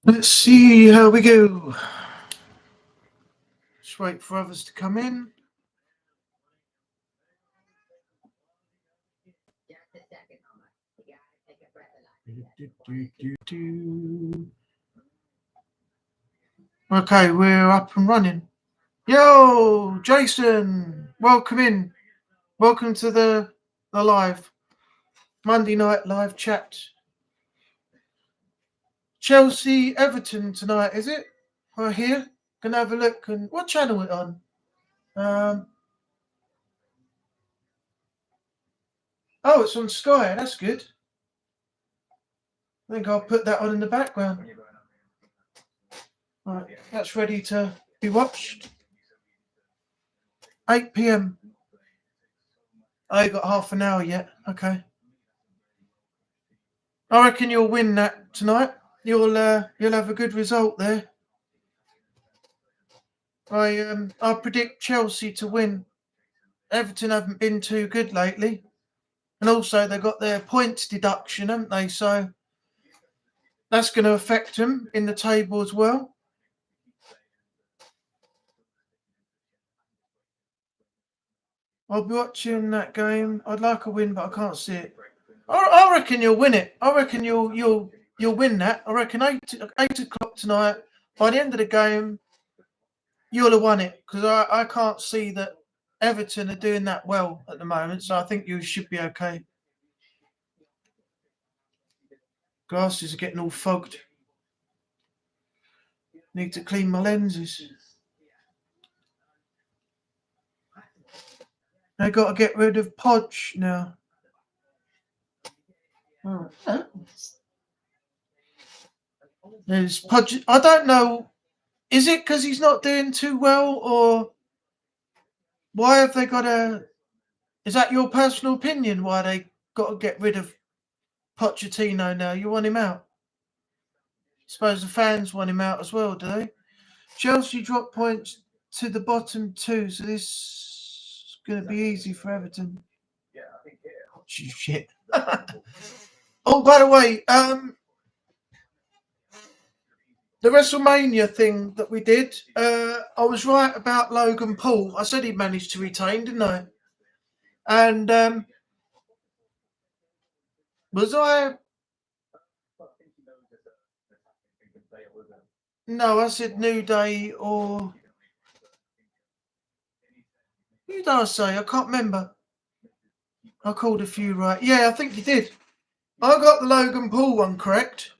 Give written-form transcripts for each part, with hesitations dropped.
Let's see how we go. Just wait for others to come in. Okay, we're up and running. Yo, Jason, welcome in. Welcome to the live Monday night live chat. Chelsea Everton tonight, is it? We're here. Gonna have a look. And what channel it on? Oh, it's on Sky. That's good. I think I'll put that on in the background. Right, that's ready to be watched. 8 p.m. I got half an hour yet. Okay. I reckon you'll win that tonight. You'll have a good result there. I predict Chelsea to win. Everton haven't been too good lately, and also they've got their points deduction, haven't they? So that's going to affect them in the table as well. I'll be watching that game. I'd like a win, but I can't see it. I reckon you'll win it. I reckon you'll win that. I reckon 8 o'clock tonight. By the end of the game, you'll have won it, because I can't see that Everton are doing that well at the moment. So I think you should be okay. Glasses are getting all fogged. Need to clean my lenses. I got to get rid of Podge now. Oh. There's Podge. I don't know. Is it because he's not doing too well, or why have they got a? Is that your personal opinion? Why they got to get rid of Pochettino now? You want him out? I suppose the fans want him out as well, do they? Chelsea dropped points to the bottom two, so this is going to be easy for Everton. Shit. Oh, by the way, the WrestleMania thing that we did, I was right about Logan Paul. I said he managed to retain, didn't I? And was I? No, I said New Day or... Who did I say? I can't remember. I called a few right. Yeah, I think you did. I got the Logan Paul one correct.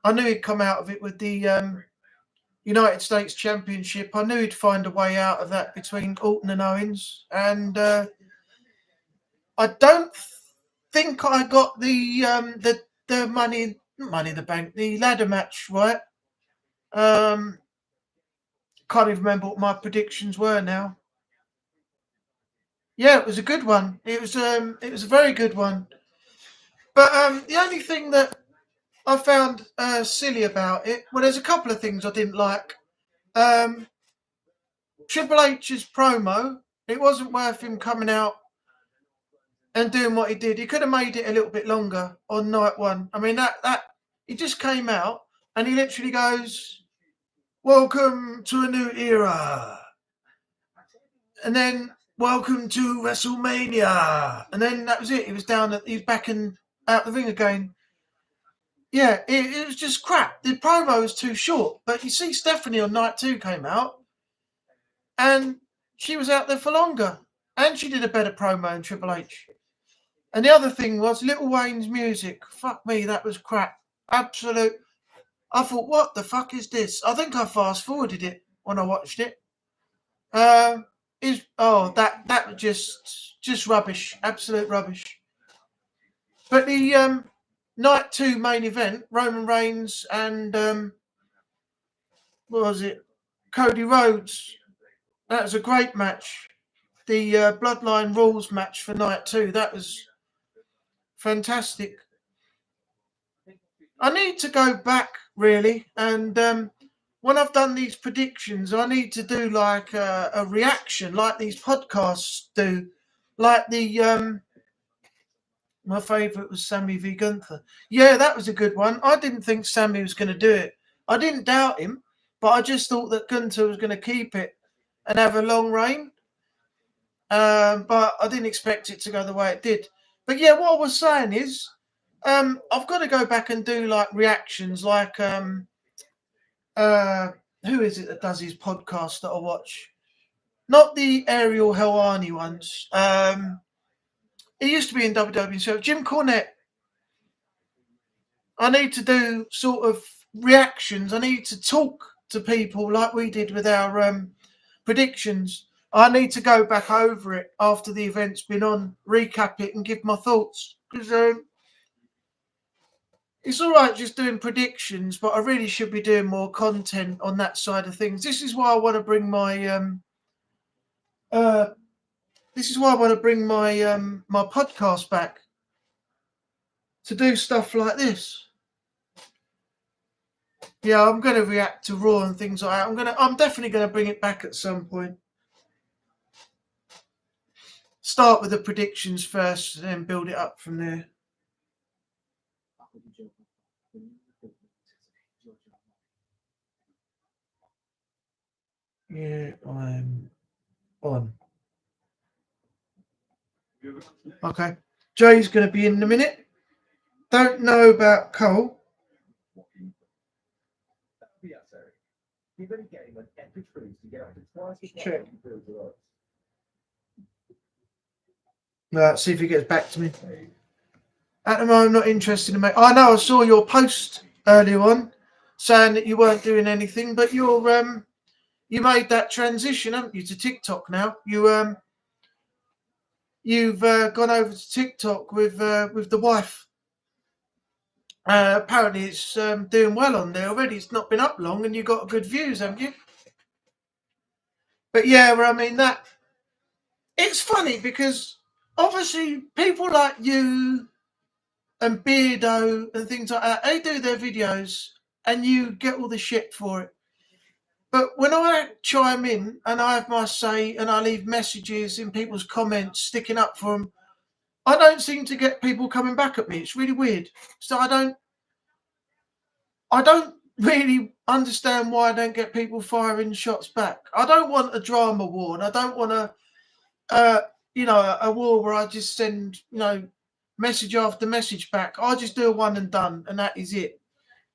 I knew he'd come out of it with the United States Championship. I knew he'd find a way out of that between Orton and Owens. And I don't think I got the money in the bank, the ladder match right. Can't even remember what my predictions were now. Yeah, it was a good one. It was a very good one. But the only thing that I found silly about it, well, there's a couple of things I didn't like. Triple H's promo, it wasn't worth him coming out and doing what he did. He could have made it a little bit longer on night one. I mean, that he just came out and he literally goes, "Welcome to a new era," and then "Welcome to WrestleMania," and then that was it. He was he's back and out the ring again. Yeah, it was just crap. The promo was too short. But you see, Stephanie on night 2 came out, and she was out there for longer, and she did a better promo than Triple H. And the other thing was Lil Wayne's music. Fuck me, that was crap. Absolute. I thought, what the fuck is this? I think I fast forwarded it when I watched it. That was just rubbish, absolute rubbish. But the night 2 main event, Roman Reigns and what was it? Cody Rhodes. That was a great match. The Bloodline Rules match for night 2. That was fantastic. I need to go back really, and when I've done these predictions, I need to do like a reaction, like these podcasts do, like the My favourite was Sammy v Gunther. Yeah, that was a good one. I didn't think Sammy was going to do it. I didn't doubt him, but I just thought that Gunther was going to keep it and have a long reign. But I didn't expect it to go the way it did. But yeah, what I was saying is, I've got to go back and do like reactions, like who is it that does his podcast that I watch? Not the Ariel Helwani ones. He used to be in WWE, so Jim Cornette. I need to do sort of reactions. I need to talk to people like we did with our predictions. I need to go back over it after the event's been on, recap it and give my thoughts. Because it's all right just doing predictions, but I really should be doing more content on that side of things. This is why I want to bring my my podcast back, to do stuff like this. Yeah, I'm going to react to Raw and things like that. I'm definitely going to bring it back at some point. Start with the predictions first and then build it up from there. Yeah, I'm on. Okay. Jay's going to be in a minute. Don't know about Cole. Check. See if he gets back to me. At the moment, I'm not interested in I know I saw your post earlier on saying that you weren't doing anything, but you're you made that transition, haven't you, to TikTok now? You've gone over to TikTok with the wife. Apparently, it's doing well on there already. It's not been up long, and you got good views, haven't you? But yeah, I mean that. It's funny because obviously people like you and Beardo and things like that, they do their videos, and you get all the shit for it. But when I chime in and I have my say and I leave messages in people's comments sticking up for them, I don't seem to get people coming back at me. It's really weird. So I don't really understand why I don't get people firing shots back. I don't want a drama war, and I don't want a war where I just send, message after message back. I just do a one and done, and that is it.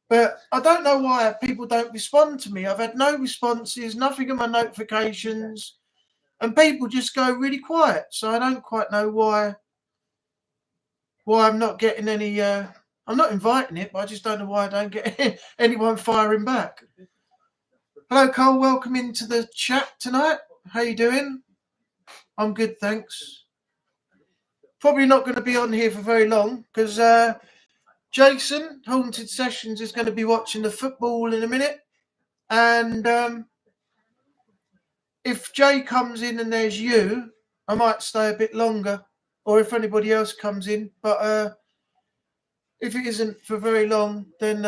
But I don't know why people don't respond to me. I've had no responses, nothing in my notifications, and people just go really quiet. So I don't quite know why I'm not getting any. I'm not inviting it, but I just don't know why I don't get anyone firing back. Hello, Cole. Welcome into the chat tonight. How you doing? I'm good, thanks. Probably not going to be on here for very long because Jason, Haunted Sessions, is going to be watching the football in a minute. And if Jay comes in and there's you, I might stay a bit longer. Or if anybody else comes in. But if it isn't for very long, then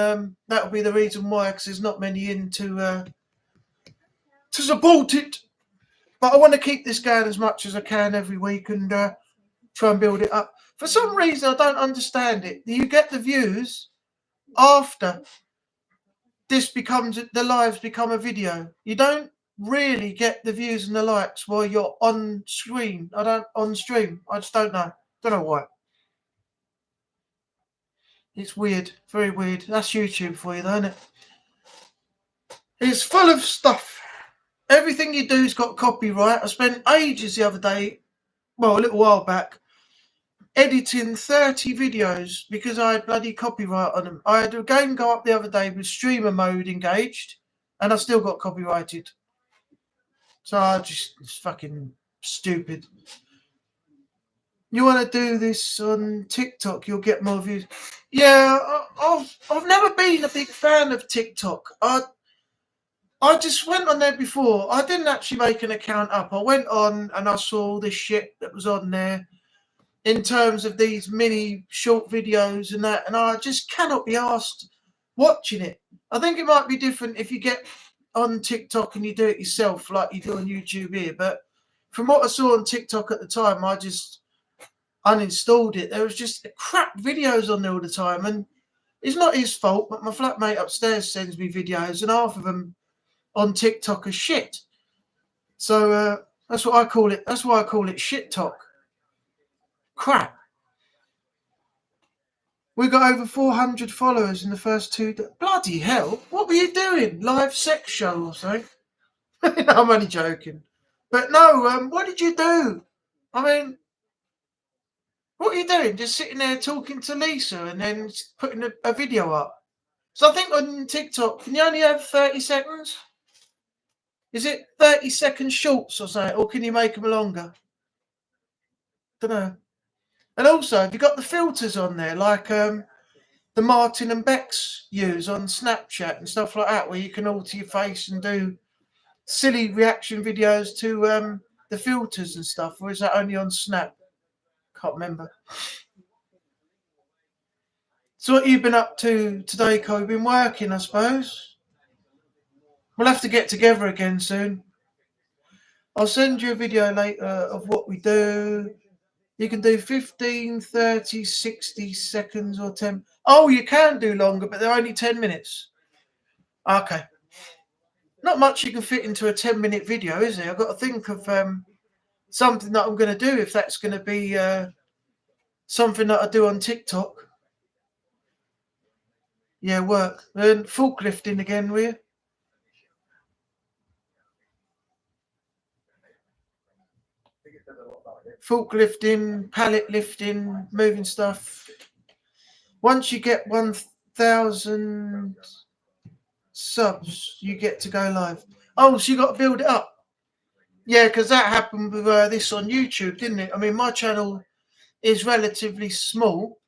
that'll be the reason why, because there's not many in to support it. But I want to keep this going as much as I can every week and try and build it up. For some reason, I don't understand it. You get the views after the lives become a video. You don't really get the views and the likes while you're on stream. On stream. I just don't know. Don't know why. It's weird. Very weird. That's YouTube for you, though, isn't it? It's full of stuff. Everything you do's got copyright. I spent ages the other day, well, a little while back, editing 30 videos because I had bloody copyright on them. I had a game go up the other day with streamer mode engaged, and I still got copyrighted. So it's fucking stupid. You want to do this on TikTok, you'll get more views. Yeah, I've never been a big fan of TikTok. I just went on there before. I didn't actually make an account up. I went on and I saw all this shit that was on there in terms of these mini short videos and that, and I just cannot be asked watching it. I think it might be different if you get on TikTok and you do it yourself like you do on YouTube here, but from what I saw on TikTok at the time, I just uninstalled it. There was just crap videos on there all the time, and it's not his fault, but my flatmate upstairs sends me videos, and half of them on TikTok are shit. So that's what I call it. That's why I call it shit talk. Crap. We got over 400 followers in the first 2 days. Bloody hell. What were you doing? Live sex show or something? I'm only joking. But no, what did you do? I mean, what are you doing? Just sitting there talking to Lisa and then putting a video up? So I think on TikTok, can you only have 30 seconds? Is it 30-second shorts or something? Or can you make them longer? Don't know. And also, have you got the filters on there, like the Martin and Bex use on Snapchat and stuff like that, where you can alter your face and do silly reaction videos to the filters and stuff? Or is that only on Snap? Can't remember. So what have you been up to today, Cole? You've been working, I suppose. We'll have to get together again soon. I'll send you a video later of what we do. You can do 15, 30, 60 seconds or 10. Oh, you can do longer, but they're only 10 minutes. Okay. Not much you can fit into a 10-minute video, is there? I've got to think of something that I'm going to do, if that's going to be something that I do on TikTok. Yeah, work. And forklifting again, will you? Forklifting, pallet lifting, moving stuff. Once you get 1,000 subs, you get to go live. Oh, so you got to build it up. Yeah, because that happened with this on YouTube, didn't it? I mean, my channel is relatively small,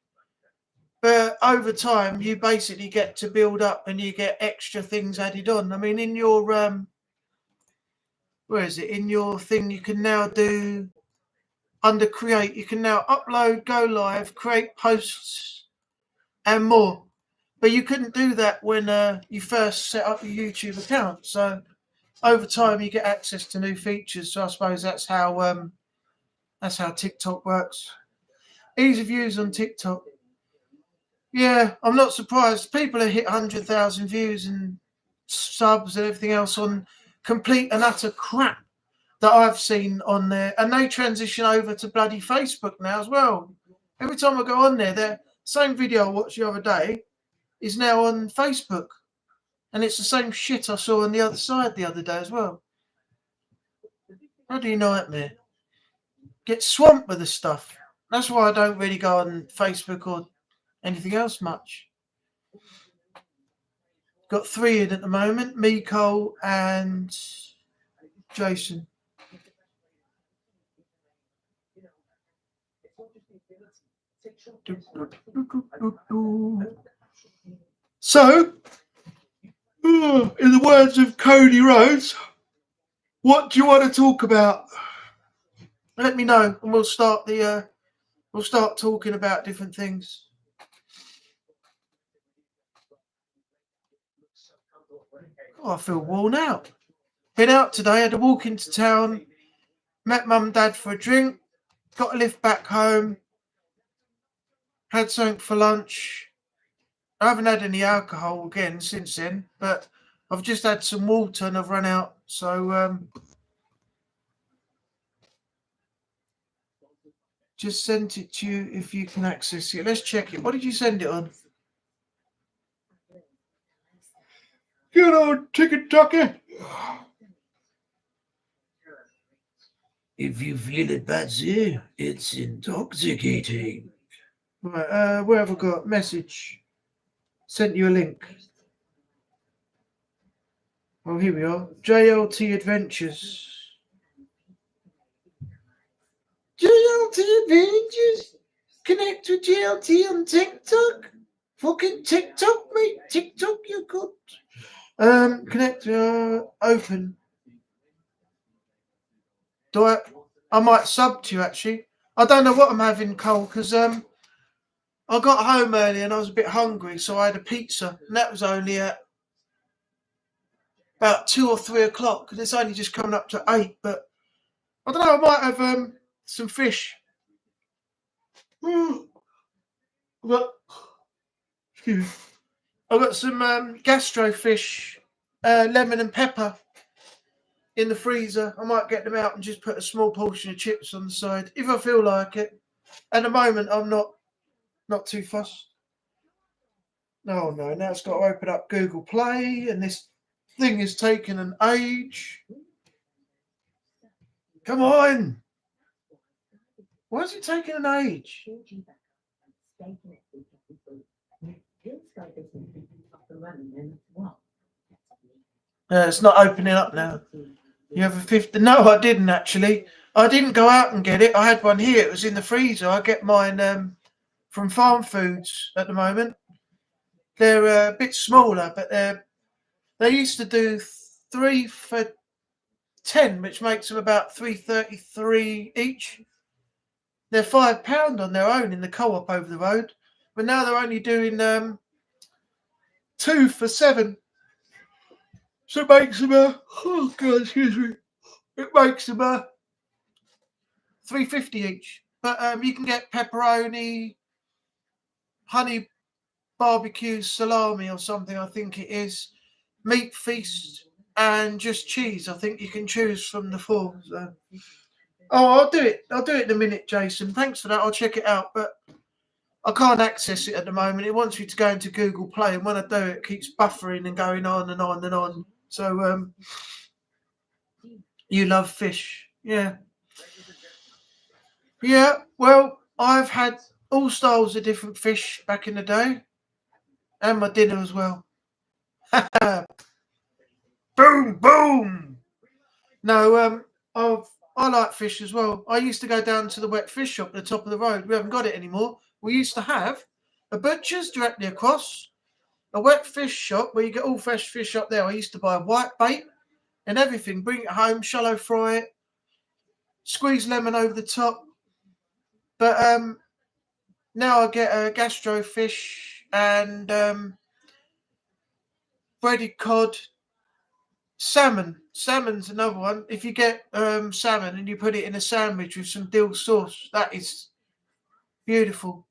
but over time you basically get to build up and you get extra things added on. I mean, in your where is it? In your thing, you can now do under create. You can now upload, go live, create posts, and more. But you couldn't do that when you first set up your YouTube account. So over time, you get access to new features. So I suppose that's how TikTok works. Ease of use on TikTok. Yeah, I'm not surprised. People have hit 100,000 views and subs and everything else on complete and utter crap that I've seen on there. And they transition over to bloody Facebook now as well. Every time I go on there, the same video I watched the other day is now on Facebook. And it's the same shit I saw on the other side the other day as well. Bloody nightmare. Get swamped with the stuff. That's why I don't really go on Facebook or anything else much. Got 3 in at the moment. Me, Cole, and Jason. So, in the words of Cody Rhodes, what do you want to talk about? Let me know, and we'll start talking about different things. Oh, I feel worn out. Been out today, had a walk into town, met mum and dad for a drink, got a lift back home, had something for lunch. I haven't had any alcohol again since then, but I've just had some water and I've run out. So just sent it to you if you can access it. Let's check it. What did you send it on? Good old TikToker. If you feel it, Batsy, it's intoxicating. Right, where have I got? Message. Sent you a link. Oh, here we are. JLT Adventures. JLT Adventures? Connect with JLT on TikTok? Fucking TikTok, mate. TikTok, you good. Connect, open. I might sub to you, actually. I don't know what I'm having, Cole, because I got home early and I was a bit hungry, so I had a pizza, and that was only at about 2 or 3 o'clock, and it's only just coming up to 8, but I don't know, I might have some fish. But excuse me. I've got some gastro fish, lemon and pepper in the freezer. I might get them out and just put a small portion of chips on the side if I feel like it. At the moment, I'm not too fussed. Oh no, now it's got to open up Google Play, and this thing is taking an age. Come on! Why is it taking an age? It's not opening up now. You have a 50? No, I didn't actually. I didn't go out and get it. I had one here. It was in the freezer. I get mine from Farm Foods at the moment. They're a bit smaller, but they used to do 3 for £10, which makes them about £3.33 each. They're £5 on their own in the co-op over the road, but now they're only doing 2 for £7. So it makes them oh god, excuse me. It makes them £3.50 each. But you can get pepperoni, honey barbecue salami or something, I think it is, meat feast, and just cheese. I think you can choose from the 4. So. Oh, I'll do it in a minute, Jason. Thanks for that. I'll check it out, but I can't access it at the moment. It wants me to go into Google Play, and when I do, it keeps buffering and going on and on and on. So, you love fish, yeah. Yeah, well, I've had all styles of different fish back in the day, and my dinner as well. Boom, boom. No, I like fish as well. I used to go down to the wet fish shop at the top of the road. We haven't got it anymore. We used to have a butcher's directly across, a wet fish shop where you get all fresh fish up there. I used to buy white bait and everything, bring it home, shallow fry it, squeeze lemon over the top. But now I get a gastro fish and breaded cod, salmon. Salmon's another one. If you get salmon and you put it in a sandwich with some dill sauce, that is beautiful.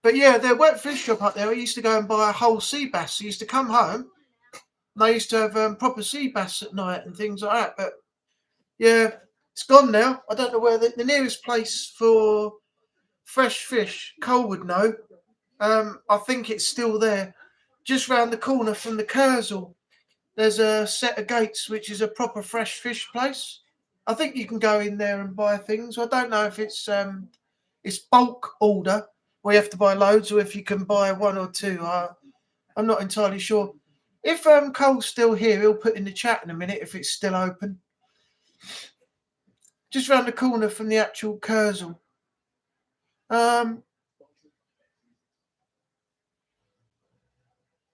But yeah, their wet fish shop up there, I used to go and buy a whole sea bass. I used to come home and I used to have proper sea bass at night and things like that. But yeah, it's gone now. I don't know where the nearest place for fresh fish, Cole would know. I think it's still there. Just round the corner from the Kurzel, there's a set of gates which is a proper fresh fish place. I think you can go in there and buy things. I don't know if it's bulk order where you have to buy loads, or if you can buy 1 or 2. I'm not entirely sure. If Cole's still here, he'll put in the chat in a minute if it's still open. Just round the corner from the actual Kurzel.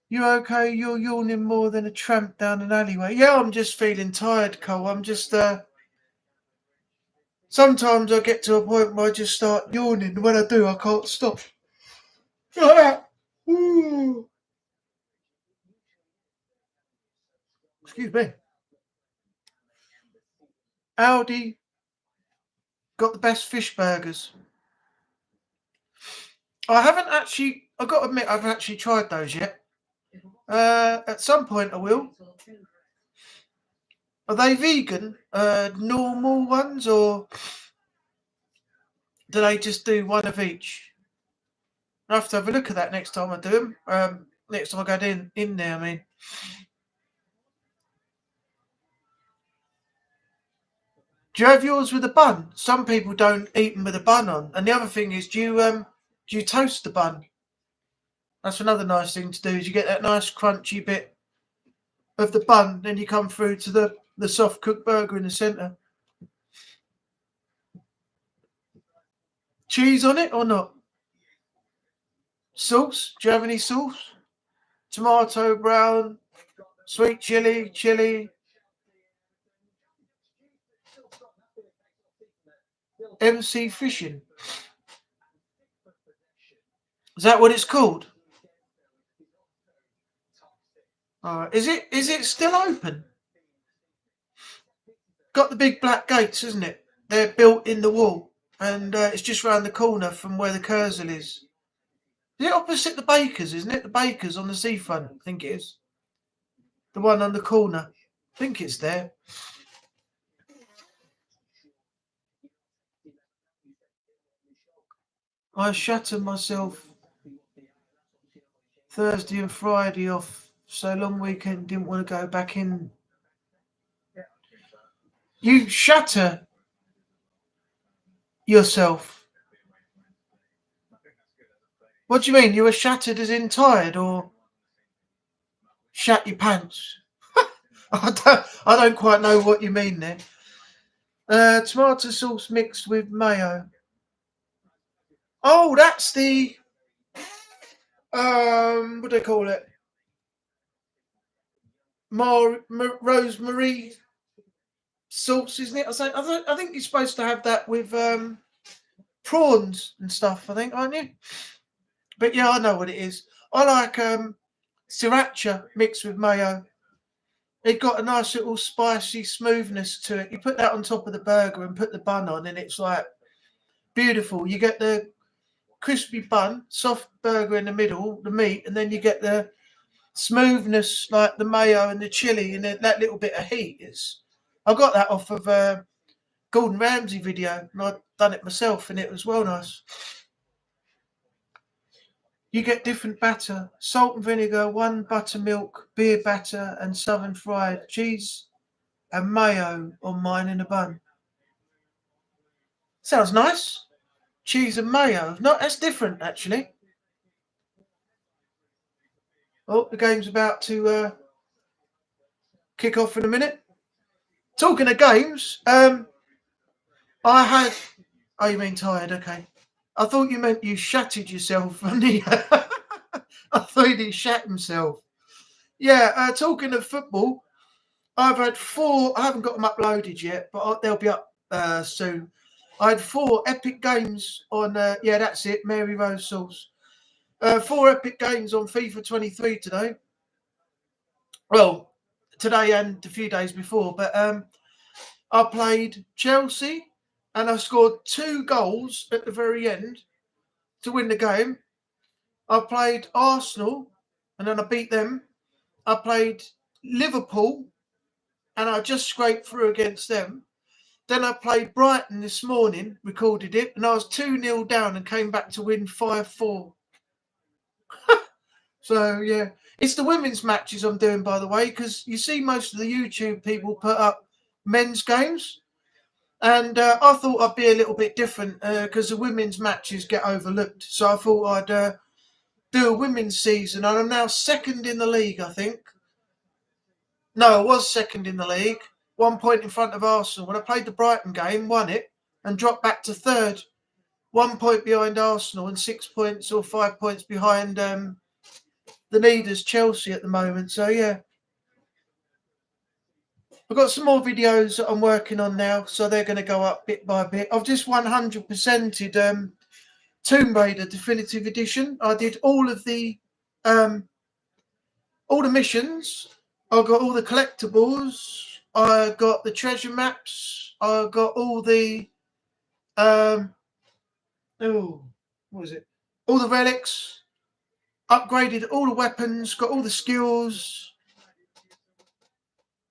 You okay? You're yawning more than a tramp down an alleyway. Yeah, I'm just feeling tired, Cole. I'm just sometimes I get to a point where I just start yawning, and when I do, I can't stop. Like that. Ooh. Excuse me. Aldi got the best fish burgers. I've got to admit, I haven't actually tried those yet. At some point I will. Are they vegan? Normal ones, or do they just do one of each? I have to have a look at that next time I do them. Next time I go in there, I mean. Do you have yours with a bun? Some people don't eat them with a bun on. And the other thing is, do you toast the bun? That's another nice thing to do. Is you get that nice crunchy bit of the bun, then you come through to the soft cooked burger in the centre. Cheese on it or not? Sauce? Do you have any sauce? Tomato, brown, sweet chili. MC Fishing. Is that what it's called? Is it still open? Got the big black gates, isn't it? They're built in the wall. and it's just round the corner from where the Kurzel is. Is it opposite the Bakers, isn't it? The Bakers on the seafront, I think it is. The one on the corner. I think it's there. I shatter myself Thursday and Friday off. So long weekend, didn't want to go back in. You shatter yourself. What do you mean? You were shattered as in tired, or shat your pants? I don't quite know what you mean there. Tomato sauce mixed with mayo. Oh, that's the what do they call it? Rosemary sauce, isn't it? I think you're supposed to have that with prawns and stuff, I think, aren't you? But yeah, I know what it is. I like sriracha mixed with mayo. It got a nice little spicy smoothness to it. You put that on top of the burger and put the bun on, and it's like beautiful. You get the crispy bun, soft burger in the middle, the meat, and then you get the smoothness like the mayo and the chili and that little bit of heat. I got that off of a Gordon Ramsay video, and I'd done it myself, and it was well nice. You get different batter, salt and vinegar, one buttermilk, beer batter, and southern fried cheese and mayo on mine in a bun. Sounds nice. Cheese and mayo. No, that's different actually. Oh, the game's about to kick off in a minute. Talking of games, I had. Oh, you mean tired? Okay. I thought you meant you shattered yourself on the. I thought he shat himself. Yeah, talking of football, I've had 4. I haven't got them uploaded yet, but they'll be up soon. I had 4 epic games on. Yeah, that's it. Mary Rose sauce. 4 epic games on FIFA 23 today. Well, today and a few days before, but I played Chelsea and I scored 2 goals at the very end to win the game. I played Arsenal and then I beat them. I played Liverpool and I just scraped through against them. Then I played Brighton this morning, recorded it, and I was 2-0 down and came back to win 5-4. So, yeah. It's the women's matches I'm doing, by the way, because you see most of the YouTube people put up men's games. And I thought I'd be a little bit different because the women's matches get overlooked. So I thought I'd do a women's season. And I'm now 2nd in the league, I think. No, I was 2nd in the league. 1 point in front of Arsenal. When I played the Brighton game, won it, and dropped back to 3rd. 1 point behind Arsenal and 6 points or 5 points behind the leaders, Chelsea, at the moment. So, yeah. I've got some more videos that I'm working on now, so they're going to go up bit by bit. I've just 100%ed Tomb Raider Definitive Edition. I did all the missions. I got all the collectibles. I got the treasure maps. I got all the what was it? All the relics. Upgraded all the weapons. Got all the skills.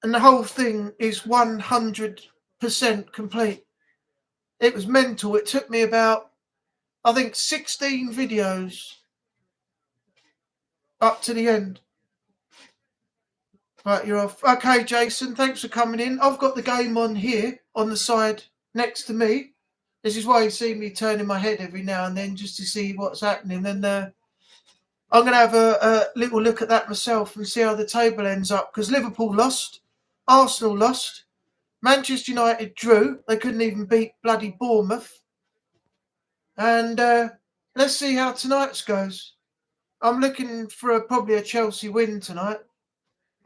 And the whole thing is 100% complete. It was mental. It took me about, I think, 16 videos up to the end. Right, you're off. Okay, Jason, thanks for coming in. I've got the game on here on the side next to me. This is why you see me turning my head every now and then just to see what's happening. And I'm going to have a little look at that myself and see how the table ends up, because Liverpool lost, Arsenal lost, Manchester United drew. They couldn't even beat bloody Bournemouth. And let's see how tonight's goes. I'm looking for probably a Chelsea win tonight.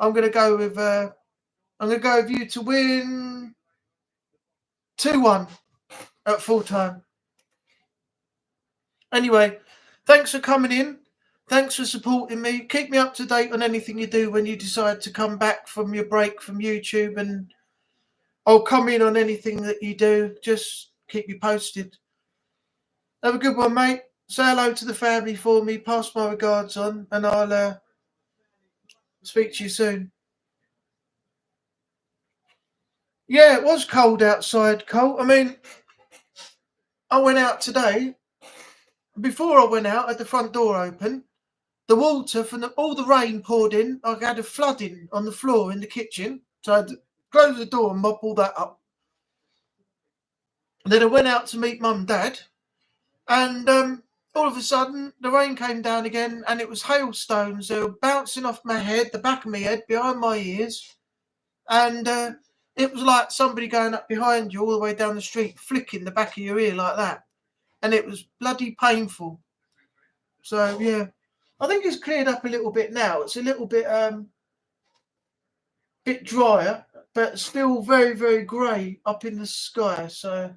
I'm going to go with you to win 2-1 at full time. Anyway, thanks for coming in. Thanks for supporting me. Keep me up to date on anything you do when you decide to come back from your break from YouTube, and I'll come in on anything that you do. Just keep me posted. Have a good one, mate. Say hello to the family for me. Pass my regards on, and I'll speak to you soon. Yeah, it was cold outside, Colt. I mean, I went out today. Before I went out, I had the front door open. The water from all the rain poured in. I had a flooding on the floor in the kitchen. So I had to close the door and mop all that up. And then I went out to meet Mum and Dad. And all of a sudden, the rain came down again, and it was hailstones. They were bouncing off my head, the back of my head, behind my ears. And it was like somebody going up behind you all the way down the street, flicking the back of your ear like that. And it was bloody painful. So, yeah. I think it's cleared up a little bit now. It's a little bit drier, but still very, very grey up in the sky. So,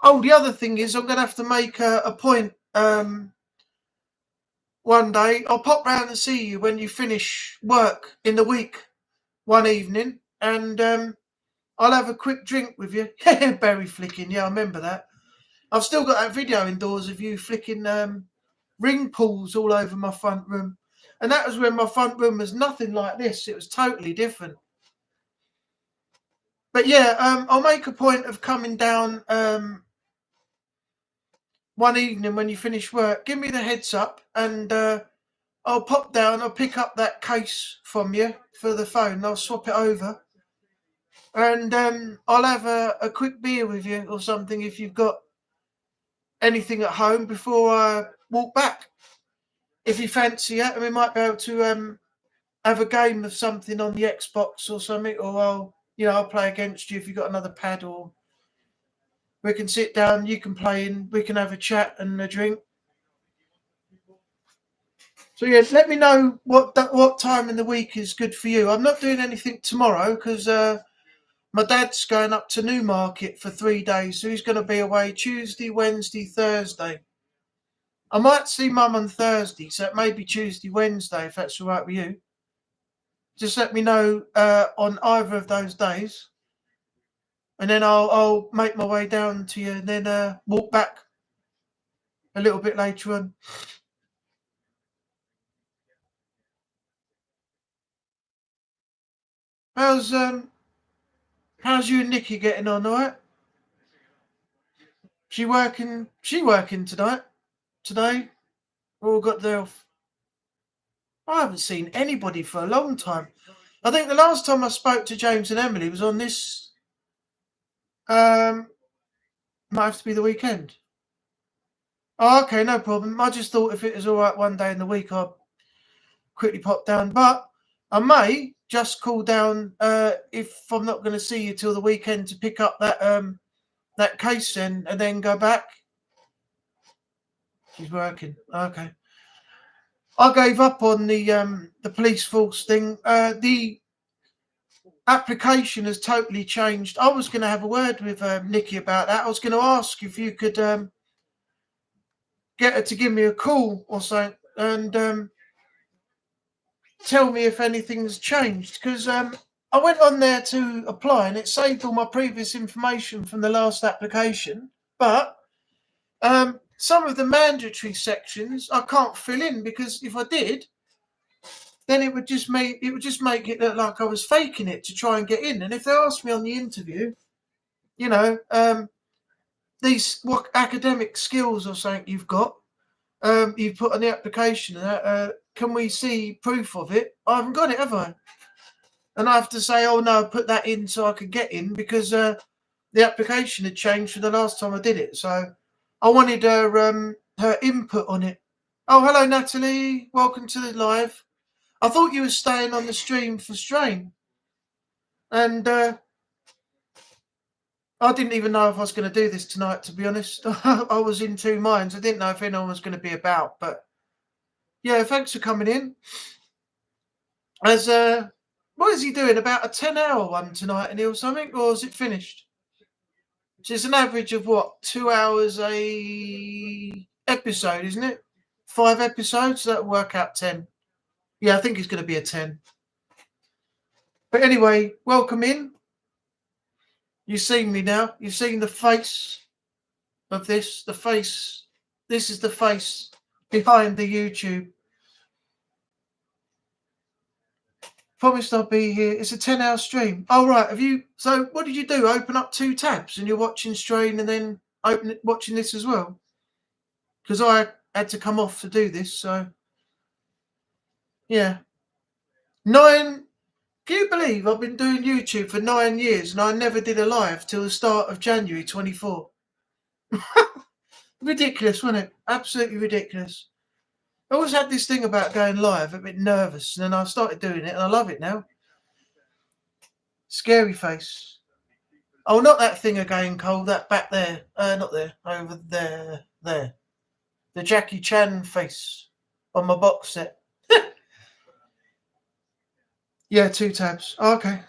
oh, the other thing is I'm going to have to make a point one day. I'll pop round and see you when you finish work in the week one evening, and I'll have a quick drink with you. Berry flicking, yeah, I remember that. I've still got that video indoors of you flicking ring pulls all over my front room. And that was when my front room was nothing like this. It was totally different. But yeah, I'll make a point of coming down one evening when you finish work. Give me the heads up, and I'll pop down. I'll pick up that case from you for the phone. I'll swap it over. And I'll have a quick beer with you or something if you've got anything at home before I walk back. If you fancy it, and we might be able to have a game of something on the Xbox or something, or I'll play against you if you've got another pad, or we can sit down, you can play and we can have a chat and a drink. So yeah, let me know what time in the week is good for you. I'm not doing anything tomorrow because my dad's going up to Newmarket for 3 days, so he's going to be away Tuesday, Wednesday, Thursday. I might see Mum on Thursday, so it may be Tuesday, Wednesday, if that's all right with you. Just let me know on either of those days, and then I'll make my way down to you, and then walk back a little bit later on. How's you and Nikki getting on, all right? She working tonight? Today? All got there. I haven't seen anybody for a long time. I think the last time I spoke to James and Emily was on this. Might have to be the weekend. Oh, okay, no problem. I just thought if it was all right one day in the week, I'd quickly pop down. But I may just call down if I'm not going to see you till the weekend to pick up that case and then go back. She's working. Okay. I gave up on the police force thing. The application has totally changed. I was going to have a word with Nikki about that. I was going to ask if you could get her to give me a call or something and tell me if anything's changed. Because I went on there to apply and it saved all my previous information from the last application. But some of the mandatory sections I can't fill in because if I did, then it would just make it look like I was faking it to try and get in. And if they asked me on the interview, these what academic skills or something you've got, you've put on the application, can we see proof of it? I haven't got it, have I? And I have to say, oh no, put that in so I could get in because the application had changed from the last time I did it. So I wanted her input on it. Oh, hello, Natalie. Welcome to the live. I thought you were staying on the stream for Strain. And I didn't even know if I was going to do this tonight, to be honest. I was in two minds. I didn't know if anyone was going to be about. But, yeah, thanks for coming in. What is he doing? About a 10-hour one tonight, Neil, something? Or is it finished? So it's an average of, 2 hours a episode, isn't it? 5 episodes? So that'll work out 10. Yeah, I think it's going to be a 10. But anyway, welcome in. You've seen me now. You've seen the face. of this. The face. This is the face behind the YouTube. Promised I'll be here. It's a 10-hour stream. Oh, right. Have you? So what did you do? Open up 2 tabs and you're watching Strain and then watching this as well? Because I had to come off to do this. So, yeah. 9. Can you believe I've been doing YouTube for 9 years and I never did a live till the start of January 24? Ridiculous, wasn't it? Absolutely ridiculous. I always had this thing about going live, a bit nervous, and then I started doing it, and I love it now. Scary face. Oh, not that thing again, Cole. That back there. Not there. Over there. There. The Jackie Chan face on my box set. Yeah, 2 tabs. Oh, okay.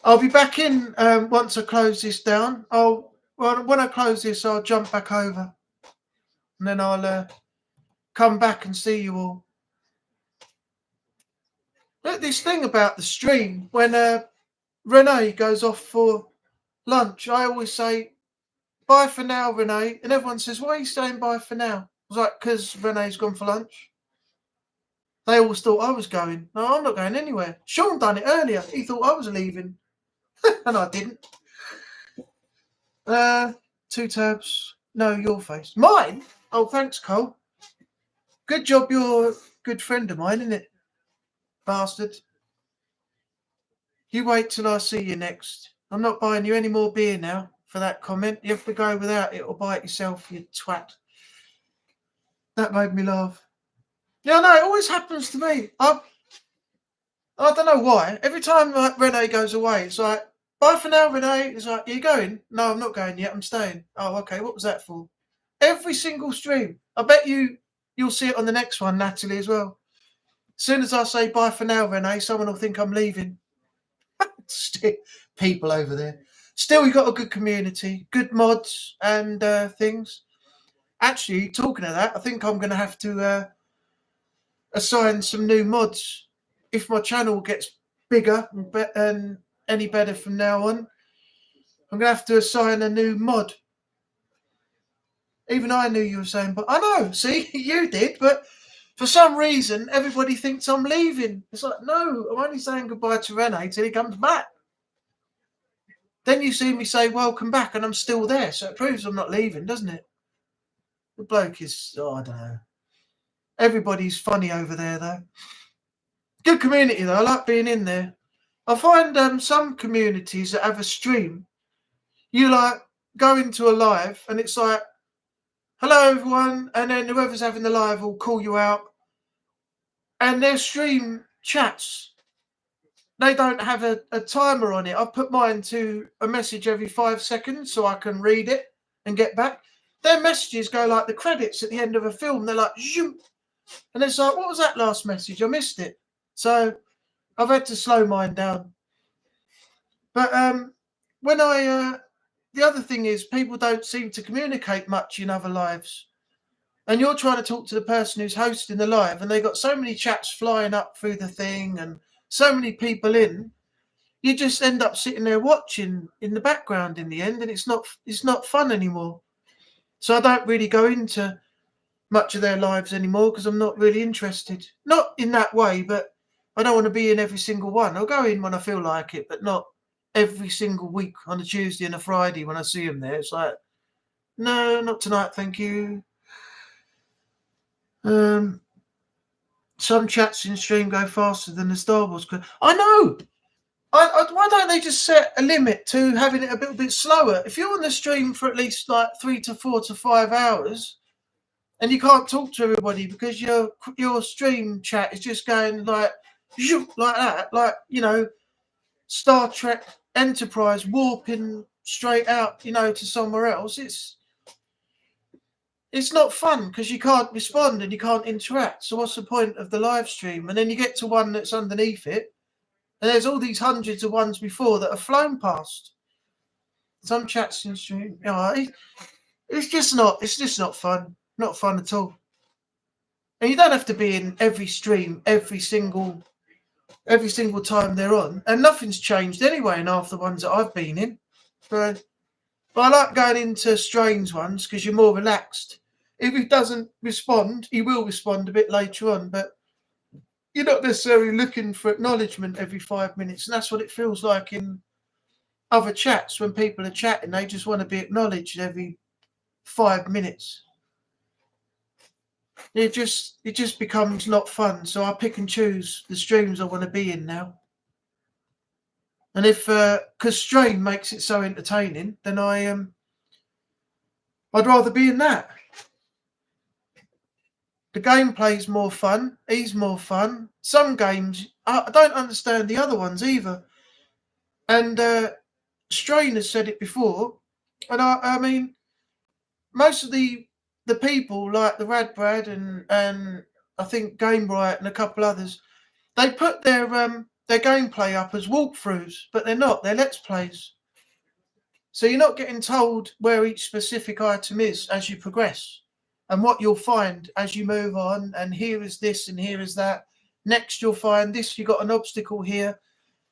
I'll be back in once I close this down. When I close this, I'll jump back over. And then I'll come back and see you all. Look, this thing about the stream, when Renee goes off for lunch, I always say, bye for now, Renee. And everyone says, why are you saying bye for now? I was like, because Renee's gone for lunch. They always thought I was going. No, I'm not going anywhere. Sean done it earlier. He thought I was leaving. And I didn't. 2 tabs. No, your face. Mine? Oh, thanks, Cole. Good job, you're a good friend of mine, isn't it? Bastard. You wait till I see you next. I'm not buying you any more beer now for that comment. You have to go without it or buy it yourself, you twat. That made me laugh. Yeah, no, it always happens to me. I don't know why. Every time like Renee goes away, it's like, bye for now, Renee. It's like, are you going? No, I'm not going yet. I'm staying. Oh, okay. What was that for? Every single stream. I bet you'll see it on the next one, Natalie, as well. As soon as I say bye for now, Renee, someone will think I'm leaving. People over there. Still, we've got a good community, good mods and things. Actually, talking of that, I think I'm going to have to assign some new mods. If my channel gets bigger and any better from now on, I'm going to have to assign a new mod. Even I knew you were saying, but I know, see, you did, but for some reason, everybody thinks I'm leaving. It's like, no, I'm only saying goodbye to Renee till he comes back. Then you see me say, welcome back, and I'm still there. So it proves I'm not leaving, doesn't it? The bloke is, I don't know. Everybody's funny over there, though. Good community, though. I like being in there. I find some communities that have a stream, you like go into a live, and it's like, hello, everyone. And then whoever's having the live will call you out. And their stream chats, they don't have a timer on it. I've put mine to a message every 5 seconds so I can read it and get back. Their messages go like the credits at the end of a film. They're like, zoom. And it's like, what was that last message? I missed it. So I've had to slow mine down. But the other thing is people don't seem to communicate much in other lives. And you're trying to talk to the person who's hosting the live, and they got so many chats flying up through the thing and so many people in, you just end up sitting there watching in the background in the end, and it's not fun anymore. So I don't really go into much of their lives anymore because I'm not really interested. Not in that way, but I don't want to be in every single one. I'll go in when I feel like it, but not every single week on a Tuesday and a Friday when I see them there. It's like, no, not tonight, thank you. Some chats in stream go faster than the Star Wars. I know. Why don't they just set a limit to having it a little bit slower? If you're on the stream for at least like 3 to 4 to 5 hours, and you can't talk to everybody because your stream chat is just going like that, like, you know, Star Trek Enterprise warping straight out, you know, to somewhere else. It's not fun because you can't respond and you can't interact. So what's the point of the live stream? And then you get to one that's underneath it, and there's all these hundreds of ones before that have flown past. Some chats in stream, you know, it's just not fun. Not fun at all. And you don't have to be in every stream every single time they're on. And nothing's changed anyway in half the ones that I've been in. So But I like going into Strange ones because you're more relaxed. If he doesn't respond, he will respond a bit later on, but you're not necessarily looking for acknowledgement every 5 minutes. And that's what it feels like in other chats when people are chatting. They just want to be acknowledged every 5 minutes. It just becomes not fun. So I pick and choose the streams I want to be in now. And if because Strain makes it so entertaining, then I'd rather be in that. The gameplay's more fun. He's more fun. Some games I don't understand the other ones either. And Strain has said it before, and I mean, most of the people like the Radbrad and I think Game Riot and a couple others, they put their gameplay up as walkthroughs, but they're not. They're let's plays. So you're not getting told where each specific item is as you progress, and what you'll find as you move on. And here is this, and here is that. Next, you'll find this. You got an obstacle here,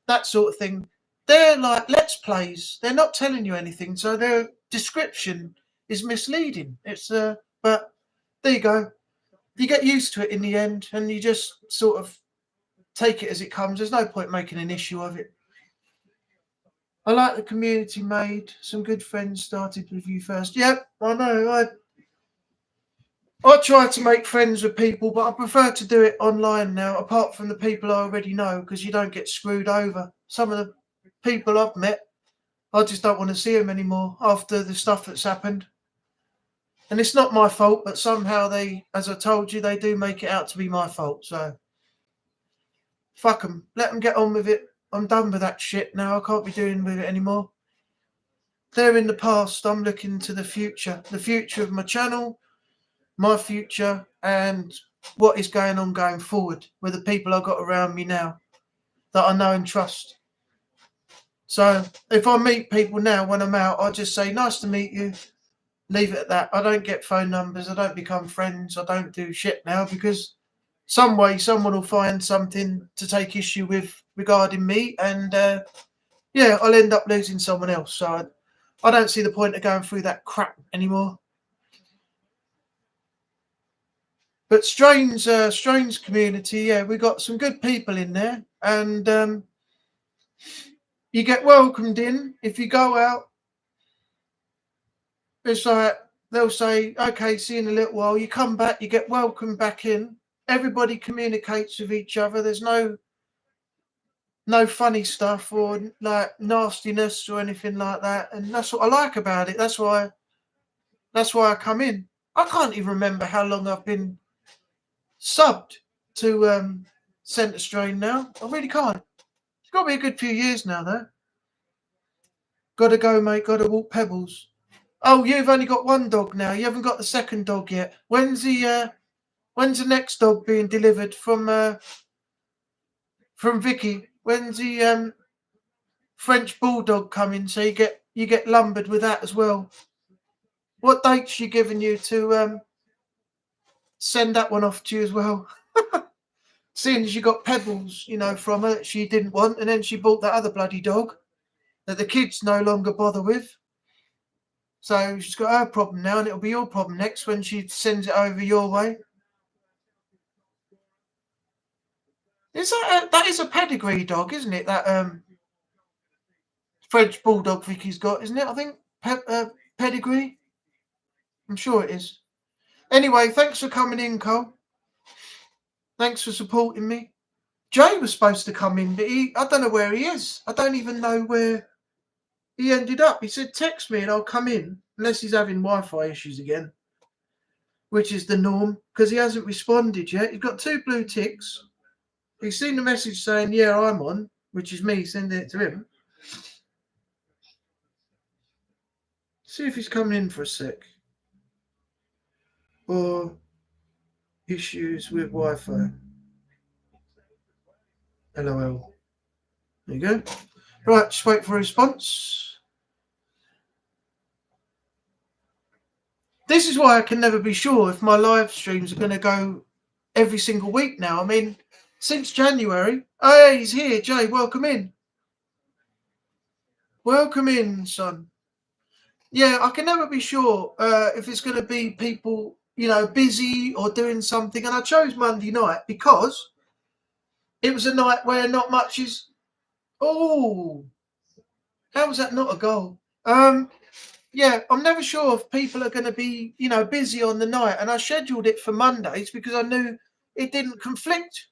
that sort of thing. They're like let's plays. They're not telling you anything, so their description is misleading. It's but there you go. You get used to it in the end, and you just sort of take it as it comes. There's no point making an issue of it. I like the community made. Some good friends started with you first. Yep, I know. I try to make friends with people, but I prefer to do it online now, apart from the people I already know, because you don't get screwed over. Some of the people I've met, I just don't want to see them anymore after the stuff that's happened. And it's not my fault, but somehow they, as I told you, they do make it out to be my fault. So, fuck them. Let them get on with it. I'm done with that shit now. I can't be doing with it anymore. They're in the past. I'm looking to the future of my channel, my future, and what is going on going forward with the people I've got around me now that I know and trust. So if I meet people now when I'm out, I just say, nice to meet you. Leave it at that. I don't get phone numbers. I don't become friends. I don't do shit now because some way someone will find something to take issue with regarding me, and I'll end up losing someone else. So I don't see the point of going through that crap anymore. But Strange community, yeah, we got some good people in there, and you get welcomed in. If you go out, it's like they'll say, okay, see you in a little while. You come back, you get welcomed back in. Everybody communicates with each other. There's no funny stuff or like nastiness or anything like that. And that's what I like about it. That's why I come in. I can't even remember how long I've been subbed to Centre Strain now. I really can't. It's got to be a good few years now, though. Got to go, mate. Got to walk pebbles. Oh, you've only got one dog now. You haven't got the second dog yet. When's the next dog being delivered from Vicky? When's the French bulldog coming? So you get lumbered with that as well. What date's she giving you to send that one off to you as well? Seeing as you got Pebbles, from her that she didn't want, and then she bought that other bloody dog that the kids no longer bother with. So she's got her problem now, and it'll be your problem next when she sends it over your way. That is a pedigree dog, isn't it? That French bulldog Vicky's got, isn't it? I think pedigree. I'm sure it is. Anyway, thanks for coming in, Cole. Thanks for supporting me. Jay was supposed to come in, but I don't know where he is. I don't even know where he ended up. He said, text me and I'll come in, unless he's having Wi-Fi issues again, which is the norm, because he hasn't responded yet. He's got 2 blue ticks. He's seen the message saying, yeah, I'm on, which is me sending it to him. See if he's coming in for a sec. Or issues with Wi-Fi. LOL. There you go. Right, just wait for a response. This is why I can never be sure if my live streams are going to go every single week now. I mean, since January. Oh, yeah, he's here. Jay, welcome in. Welcome in, son. Yeah, I can never be sure if it's going to be people, busy or doing something. And I chose Monday night because it was a night where not much is. Oh, how was that not a goal? Yeah, I'm never sure if people are going to be, busy on the night. And I scheduled it for Mondays because I knew it didn't conflict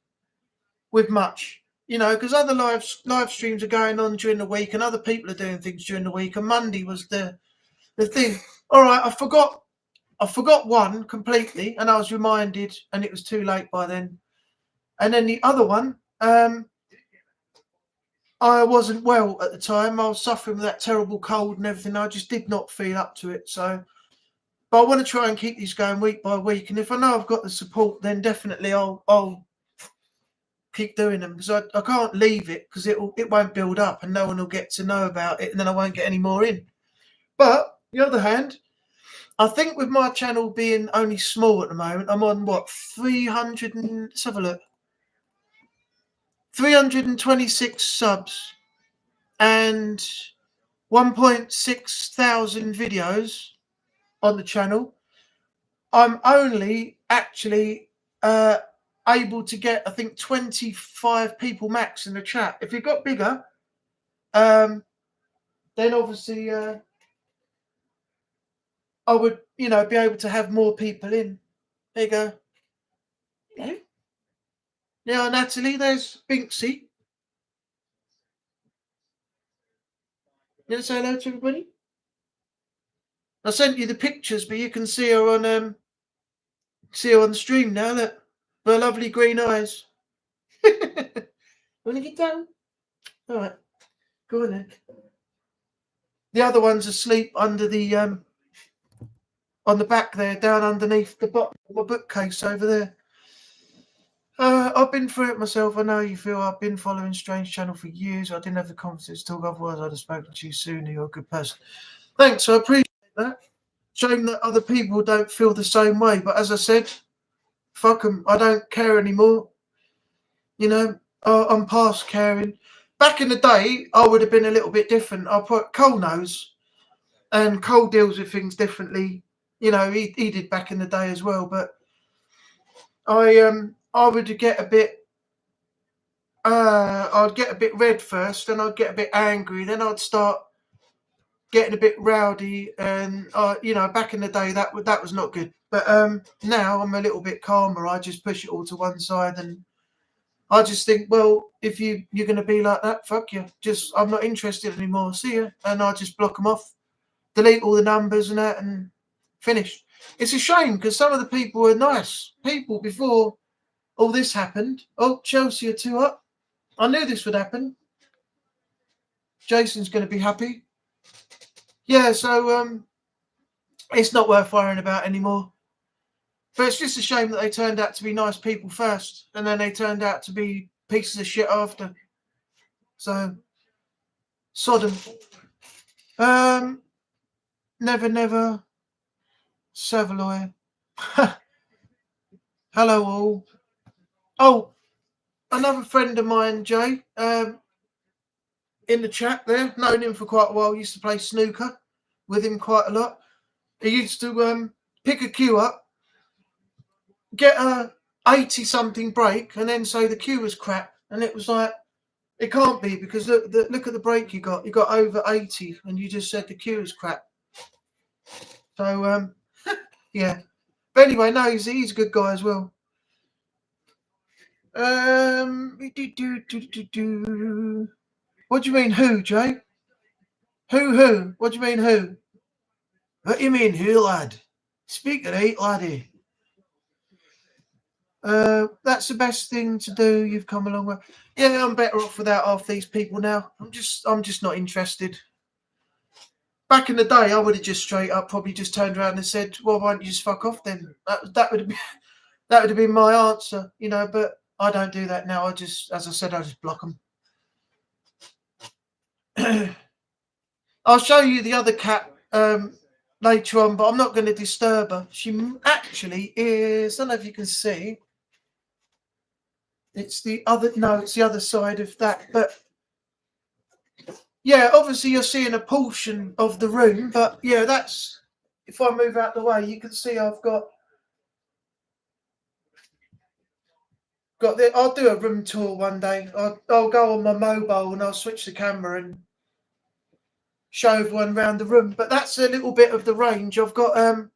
with much, because other live streams are going on during the week and other people are doing things during the week. And Monday was the thing. All right, I forgot one completely, and I was reminded, and it was too late by then. And then the other one, I wasn't well at the time. I was suffering with that terrible cold and everything. I just did not feel up to it. So, but I want to try and keep these going week by week. And if I know I've got the support, then definitely I'll keep doing them, because I can't leave it, because it won't build up and no one will get to know about it, and then I won't get any more in. But on the other hand, I think with my channel being only small at the moment, I'm on what, 300 and let's have a look, 326 subs and 1.6 thousand videos on the channel. I'm only actually able to get, I think, 25 people max in the chat. If it got bigger, then obviously I would, be able to have more people in. There you go. Hello. Now, Natalie, there's Binksy. You want to say hello to everybody? I sent you the pictures, but you can see her on the stream now. Look, her lovely green eyes. Want to get down? All right, go on then. The other one's asleep under the on the back there, down underneath the bottom of my bookcase over there. I've been through it myself. I know you feel. I've been following Strange Channel for years. I didn't have the confidence to talk, otherwise I'd have spoken to you sooner. You're a good person. Thanks, I appreciate that. Shame that other people don't feel the same way, but as I said, fuck them. I don't care anymore. I'm past caring. Back in the day, I would have been a little bit different. Cole knows, and Cole deals with things differently. He did back in the day as well, but I would get a bit. I'd get a bit red first, then I'd get a bit angry, then I'd start getting a bit rowdy, and back in the day that was not good. But now I'm a little bit calmer. I just push it all to one side, and I just think, well, if you're going to be like that, fuck you. I'm not interested anymore. See ya, and I just block them off, delete all the numbers and that, and finish. It's a shame because some of the people were nice people before all this happened. Oh, Chelsea are 2 up. I knew this would happen. Jason's going to be happy. Yeah, so it's not worth worrying about anymore. But it's just a shame that they turned out to be nice people first, and then they turned out to be pieces of shit after. So, Sodom. Never, Savaloy. Hello all. Oh, another friend of mine, Jay, in the chat there, known him for quite a while, used to play snooker with him quite a lot. He used to pick a cue up, get a 80-something break, and then say the cue was crap. And it was like, it can't be, because look at the break you got. You got over 80, and you just said the cue was crap. So, yeah. But anyway, no, he's a good guy as well. What do you mean, who, Jay? Who? What do you mean, who? What do you mean, who, lad? Speak right, laddie. That's the best thing to do. You've come a long way. Yeah, I'm better off without half these people now. I'm just not interested. Back in the day, I would have just straight up probably just turned around and said, "Well, why don't you just fuck off then?" That would have been my answer, But I don't do that now. As I said, I just block them. I'll show you the other cat later on, but I'm not going to disturb her. She actually is. I don't know if you can see. It's the other. No, it's the other side of that. But yeah, obviously you're seeing a portion of the room, but yeah, that's, if I move out the way, you can see I've got the, I'll do a room tour one day. I'll go on my mobile and I'll switch the camera and show everyone around the room. But that's a little bit of the range. I've got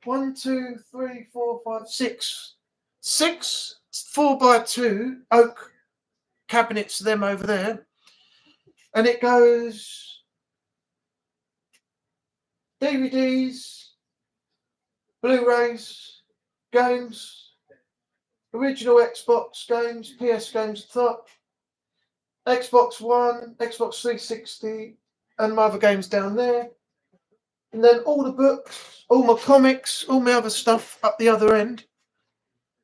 1, 2, 3, 4, 5, 6 4x2 oak cabinets, them over there, and it goes DVDs, Blu-rays, games, original Xbox games, PS games top, Xbox One, Xbox 360, and my other games down there. And then all the books, all my comics, all my other stuff up the other end.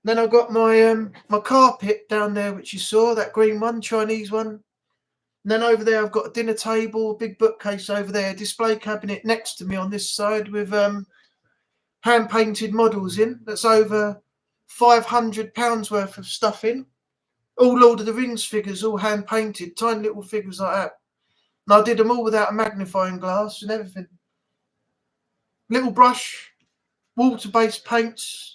Then I've got my my carpet down there, which you saw, that green one, Chinese one. And then over there I've got a dinner table, a big bookcase over there, display cabinet next to me on this side with hand painted models in. That's over £500 worth of stuff in. All Lord of the Rings figures, all hand painted, tiny little figures like that. And I did them all without a magnifying glass and everything. Little brush, water-based paints.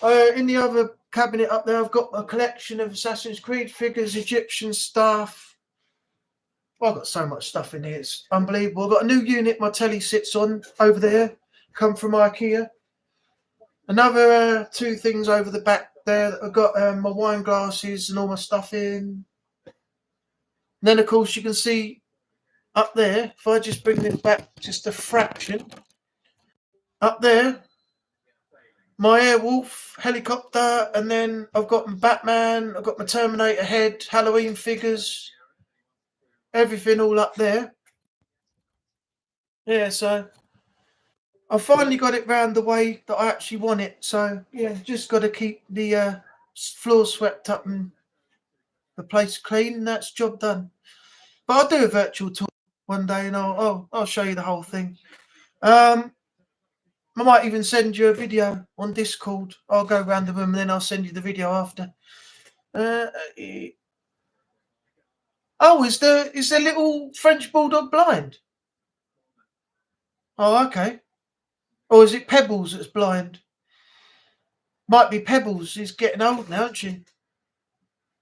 In the other cabinet up there, I've got a collection of Assassin's Creed figures, Egyptian stuff. Well, I've got so much stuff in here, it's unbelievable. I've got a new unit my telly sits on over there, come from IKEA. Another 2 things over the back there that I've got my wine glasses and all my stuff in. And then, of course, you can see up there, if I just bring this back just a fraction, up there, my Airwolf helicopter, and then I've got my Batman, I've got my Terminator head, Halloween figures, everything all up there. Yeah, so I finally got it round the way that I actually want it. So yeah, just got to keep the floor swept up and the place clean, and that's job done. But I'll do a virtual tour one day, and I'll show you the whole thing. I might even send you a video on Discord. I'll go around the room and then I'll send you the video after. Oh, is the little French bulldog blind? Oh, okay. Or is it Pebbles that's blind? Might be Pebbles. She's getting old now, isn't she?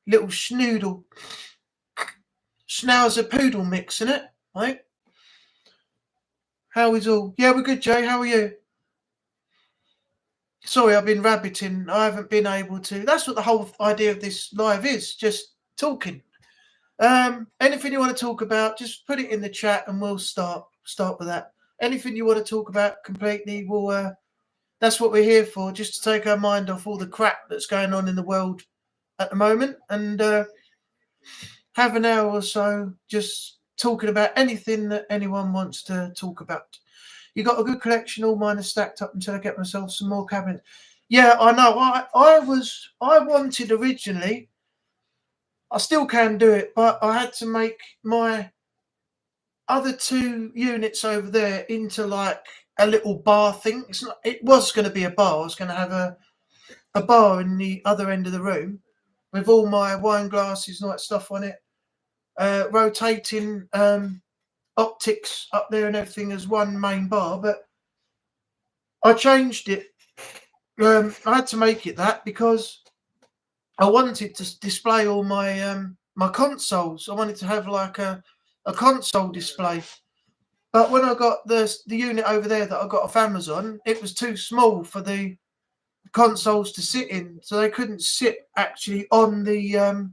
Little schnoodle. Schnauzer poodle mix, isn't it? Right? How is all? Yeah, we're good, Jay. How are you? Sorry, I've been rabbiting. I haven't been able to. That's what the whole idea of this live is, just talking. Anything you want to talk about, just put it in the chat and we'll start with that. Anything you want to talk about completely, we'll that's what we're here for, just to take our mind off all the crap that's going on in the world at the moment, and have an hour or so just talking about anything that anyone wants to talk about. You got a good collection. All mine are stacked up until I get myself some more cabinets. Yeah, I know. I wanted originally, I still can do it, but I had to make my other 2 units over there into like a little bar thing. It was going to be a bar. I was going to have a bar in the other end of the room with all my wine glasses and all that stuff on it. Rotating optics up there and everything as one main bar, but I changed it. I had to make it that because I wanted to display all my my consoles. I wanted to have like a console display. But when I got the unit over there that I got off Amazon, it was too small for the consoles to sit in, so they couldn't sit actually on the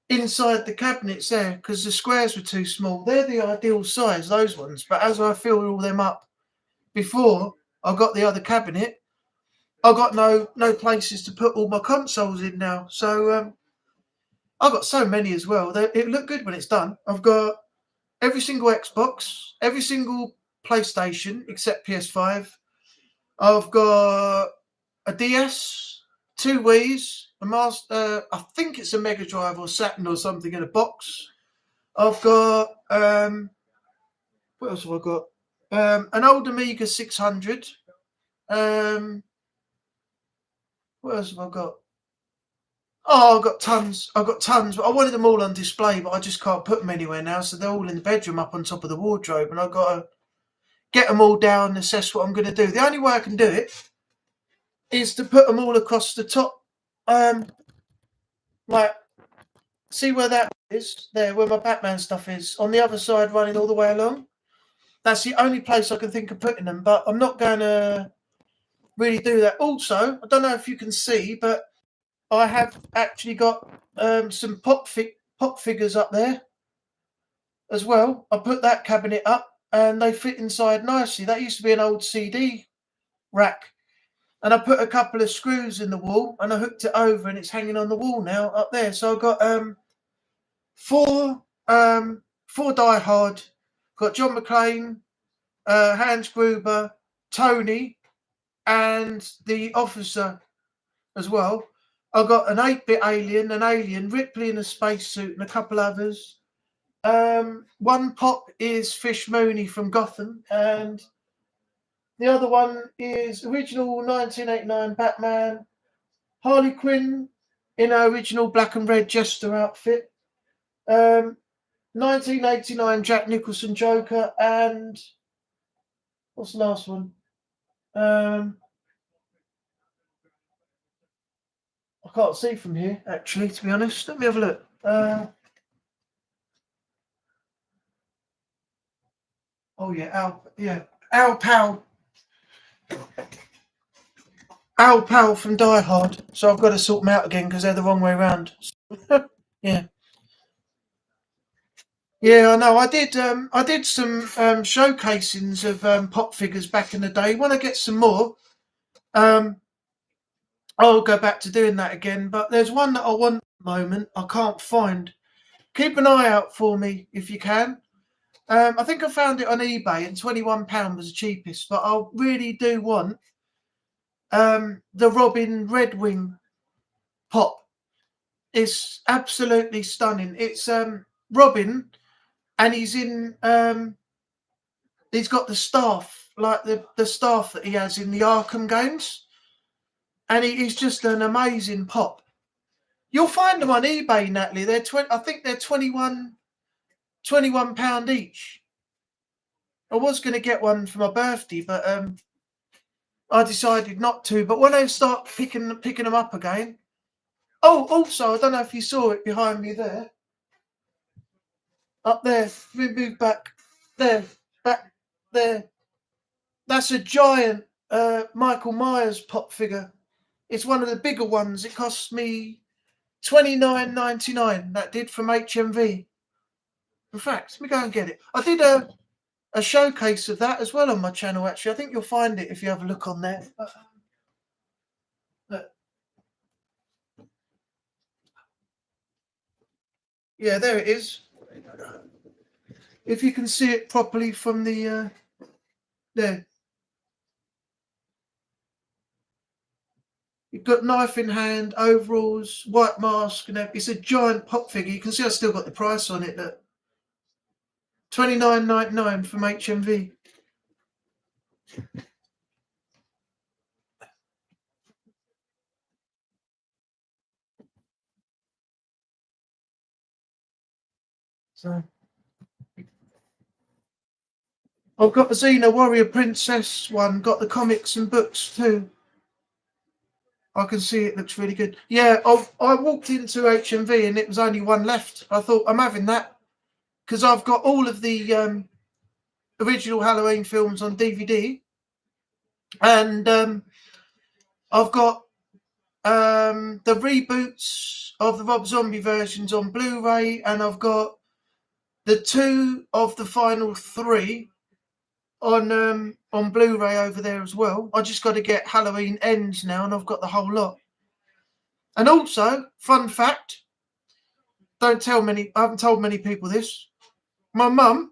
inside the cabinets there because the squares were too small. They're the ideal size, those ones. But as I filled all them up before I got the other cabinet, I got no places to put all my consoles in now. So I got so many as well. It looked good when it's done. I've got every single Xbox, every single PlayStation except PS5. I've got a DS, 2 Wiis, a master. I think it's a Mega Drive or Saturn or something in a box. I've got what else have I got? An old Amiga 600. What else have I got? Oh, I've got tons. I've got tons, but I wanted them all on display, but I just can't put them anywhere now. So they're all in the bedroom up on top of the wardrobe, and I've got to get them all down, assess what I'm going to do. The only way I can do it is to put them all across the top. Like, see where that is? There, where my Batman stuff is. On the other side, running all the way along. That's the only place I can think of putting them, but I'm not going to really do that. Also, I don't know if you can see, but I have actually got some pop figures up there as well. I put that cabinet up and they fit inside nicely. That used to be an old CD rack. And I put a couple of screws in the wall and I hooked it over and it's hanging on the wall now up there. So I've got four Die Hard. Got John McClane, Hans Gruber, Tony, and the officer as well. I've got an 8-bit alien, an alien, Ripley in a spacesuit, and a couple others. One pop is Fish Mooney from Gotham, and the other one is original 1989 Batman, Harley Quinn in her original black and red jester outfit, 1989 Jack Nicholson Joker, and what's the last one? I can't see from here, actually, to be honest. Let me have a look. Oh yeah, Al Powell. Al Powell from Die Hard. So I've got to sort them out again because they're the wrong way around. Yeah. Yeah, I know. I did some showcasings of pop figures back in the day. When I get some more, I'll go back to doing that again. But there's one that I want at the moment I can't find. Keep an eye out for me if you can. I think I found it on eBay and £21 was the cheapest. But I really do want the Robin Redwing pop. It's absolutely stunning. It's Robin, and he's in he's got the staff, like the staff that he has in the Arkham games, and he's just an amazing pop. You'll find them on eBay, Natalie. They're I think they're £21 each. I was going to get one for my birthday, but I decided not to. But when I start picking them up again. Oh, also, I don't know if you saw it behind me there. Up there, we move back there. That's a giant Michael Myers pop figure. It's one of the bigger ones. It cost me $29.99. That did from HMV. In fact, let me go and get it. I did a showcase of that as well on my channel. Actually, I think you'll find it if you have a look on there. Yeah, there it is. If you can see it properly from the there. You've got knife in hand, overalls, white mask, and it's a giant pop figure. You can see I still got the price on it. That $29.99 from HMV. So I've got the Xena Warrior Princess one. Got the comics and books too. I can see it looks really good. Yeah, I walked into HMV and it was only one left. I thought I'm having that because I've got all of the original Halloween films on DVD, and I've got the reboots of the Rob Zombie versions on Blu-ray, and I've got the 2 of the final 3 on Blu-ray over there as well. I just got to get Halloween Ends now, and I've got the whole lot. And also, fun fact, I haven't told many people this. My mum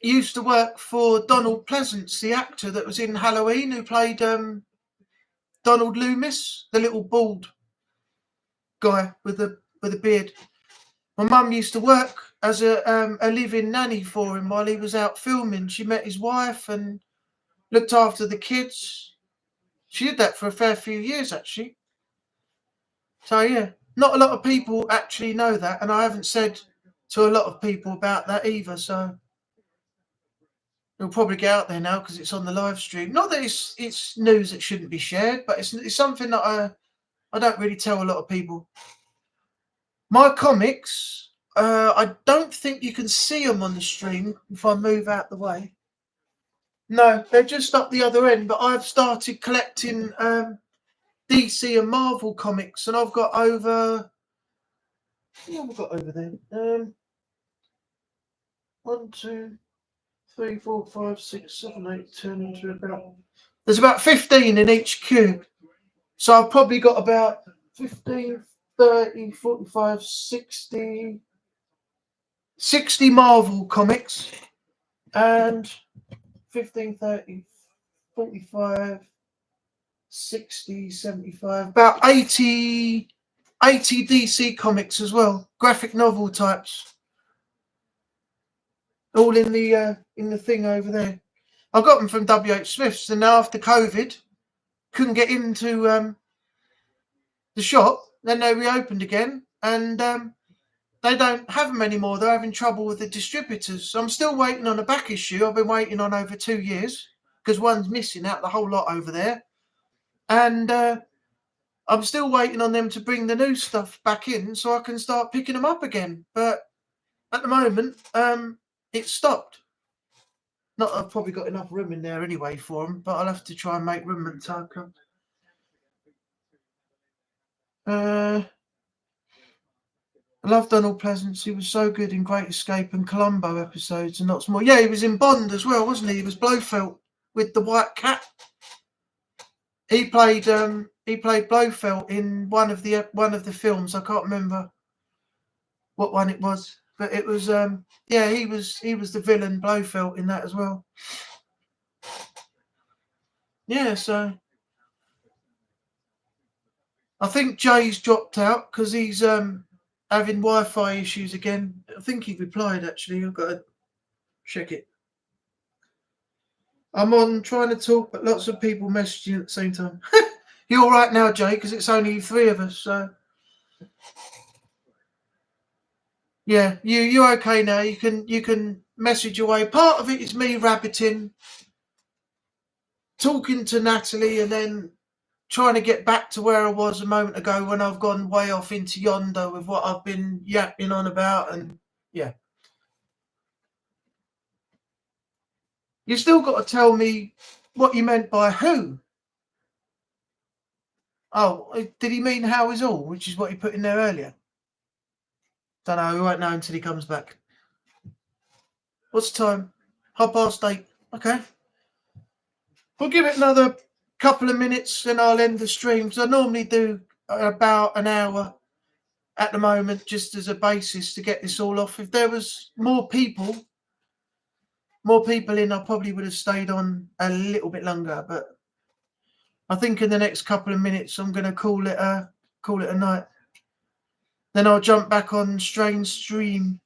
used to work for Donald Pleasance, the actor that was in Halloween, who played Donald Loomis, the little bald guy with the beard. My mum used to work as a live-in nanny for him while he was out filming. She met his wife and looked after the kids. She did that for a fair few years, actually. So yeah, not a lot of people actually know that, and I haven't said to a lot of people about that either. So it'll probably get out there now because it's on the live stream. Not that it's news that shouldn't be shared, but it's something that I don't really tell a lot of people. My comics, I don't think you can see them on the stream if I move out the way. No, they're just up the other end. But I've started collecting DC and Marvel comics, and I've got over. What have I got over there? 1, 2, 3, 4, 5, 6, 7, 8, 10, to about. There's about 15 in each cube. So I've probably got about 15, 30, 45, 60 Marvel comics and 15, 30, 45, 60, 75, about 80 DC comics as well, graphic novel types, all in the thing over there. I got them from WH Smith's, and now after COVID, couldn't get into the shop. Then they reopened again, and they don't have them anymore. They're having trouble with the distributors. So I'm still waiting on a back issue. I've been waiting on over 2 years because one's missing out the whole lot over there, and I'm still waiting on them to bring the new stuff back in so I can start picking them up again. But at the moment, it's stopped. Not that I've probably got enough room in there anyway for them, but I'll have to try and make room when the time comes. I love Donald Pleasance. He was so good in Great Escape and Columbo episodes and lots more. Yeah, he was in Bond as well, wasn't he? He was Blofeld with the white cat. He played Blofeld in one of the films. I can't remember what one it was, but it was he was the villain Blofeld in that as well. Yeah, so I think Jay's dropped out because he's having Wi-Fi issues again. I think he replied actually. I've got to check it. I'm on trying to talk, but lots of people messaging at the same time. You're all right now, Jay, because it's only 3 of us. So yeah, you're okay now. You can message away. Part of it is me rabbiting, talking to Natalie, and then trying to get back to where I was a moment ago when I've gone way off into yonder with what I've been yapping on about. And yeah, you still got to tell me what you meant by who. Oh, did he mean how is all, which is what he put in there earlier? Don't know. We won't know until he comes back. What's the time? 8:30. Okay. We'll give it another couple of minutes, then I'll end the stream. So I normally do about an hour at the moment, just as a basis to get this all off. If there was more people in, I probably would have stayed on a little bit longer. But I think in the next couple of minutes, I'm going to call it a night. Then I'll jump back on Strange Stream.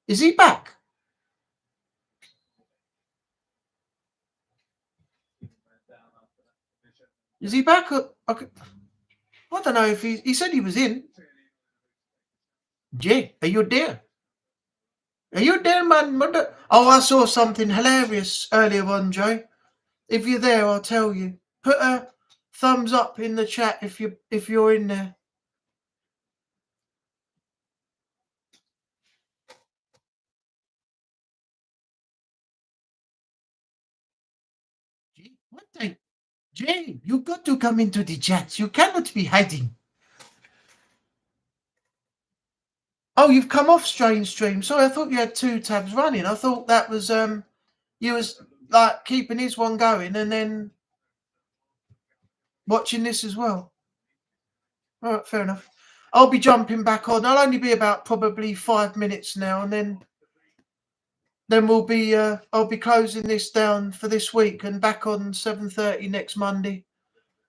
Is he back? Is he back? I don't know if he said he was in. Jay, are you there? Are you there, man? Oh, I saw something hilarious earlier on, Jay. If you're there, I'll tell you. Put a thumbs up in the chat if you're in there. Jay, what the? Jay, you got to come into the chat. You cannot be hiding. Oh, you've come off Strange Stream. Sorry, I thought you had 2 tabs running. I thought that was you was like keeping this one going and then watching this as well. All right, fair enough. I'll be jumping back on. I'll only be about probably 5 minutes now, and then we'll be. I'll be closing this down for this week and back on 7:30 next Monday.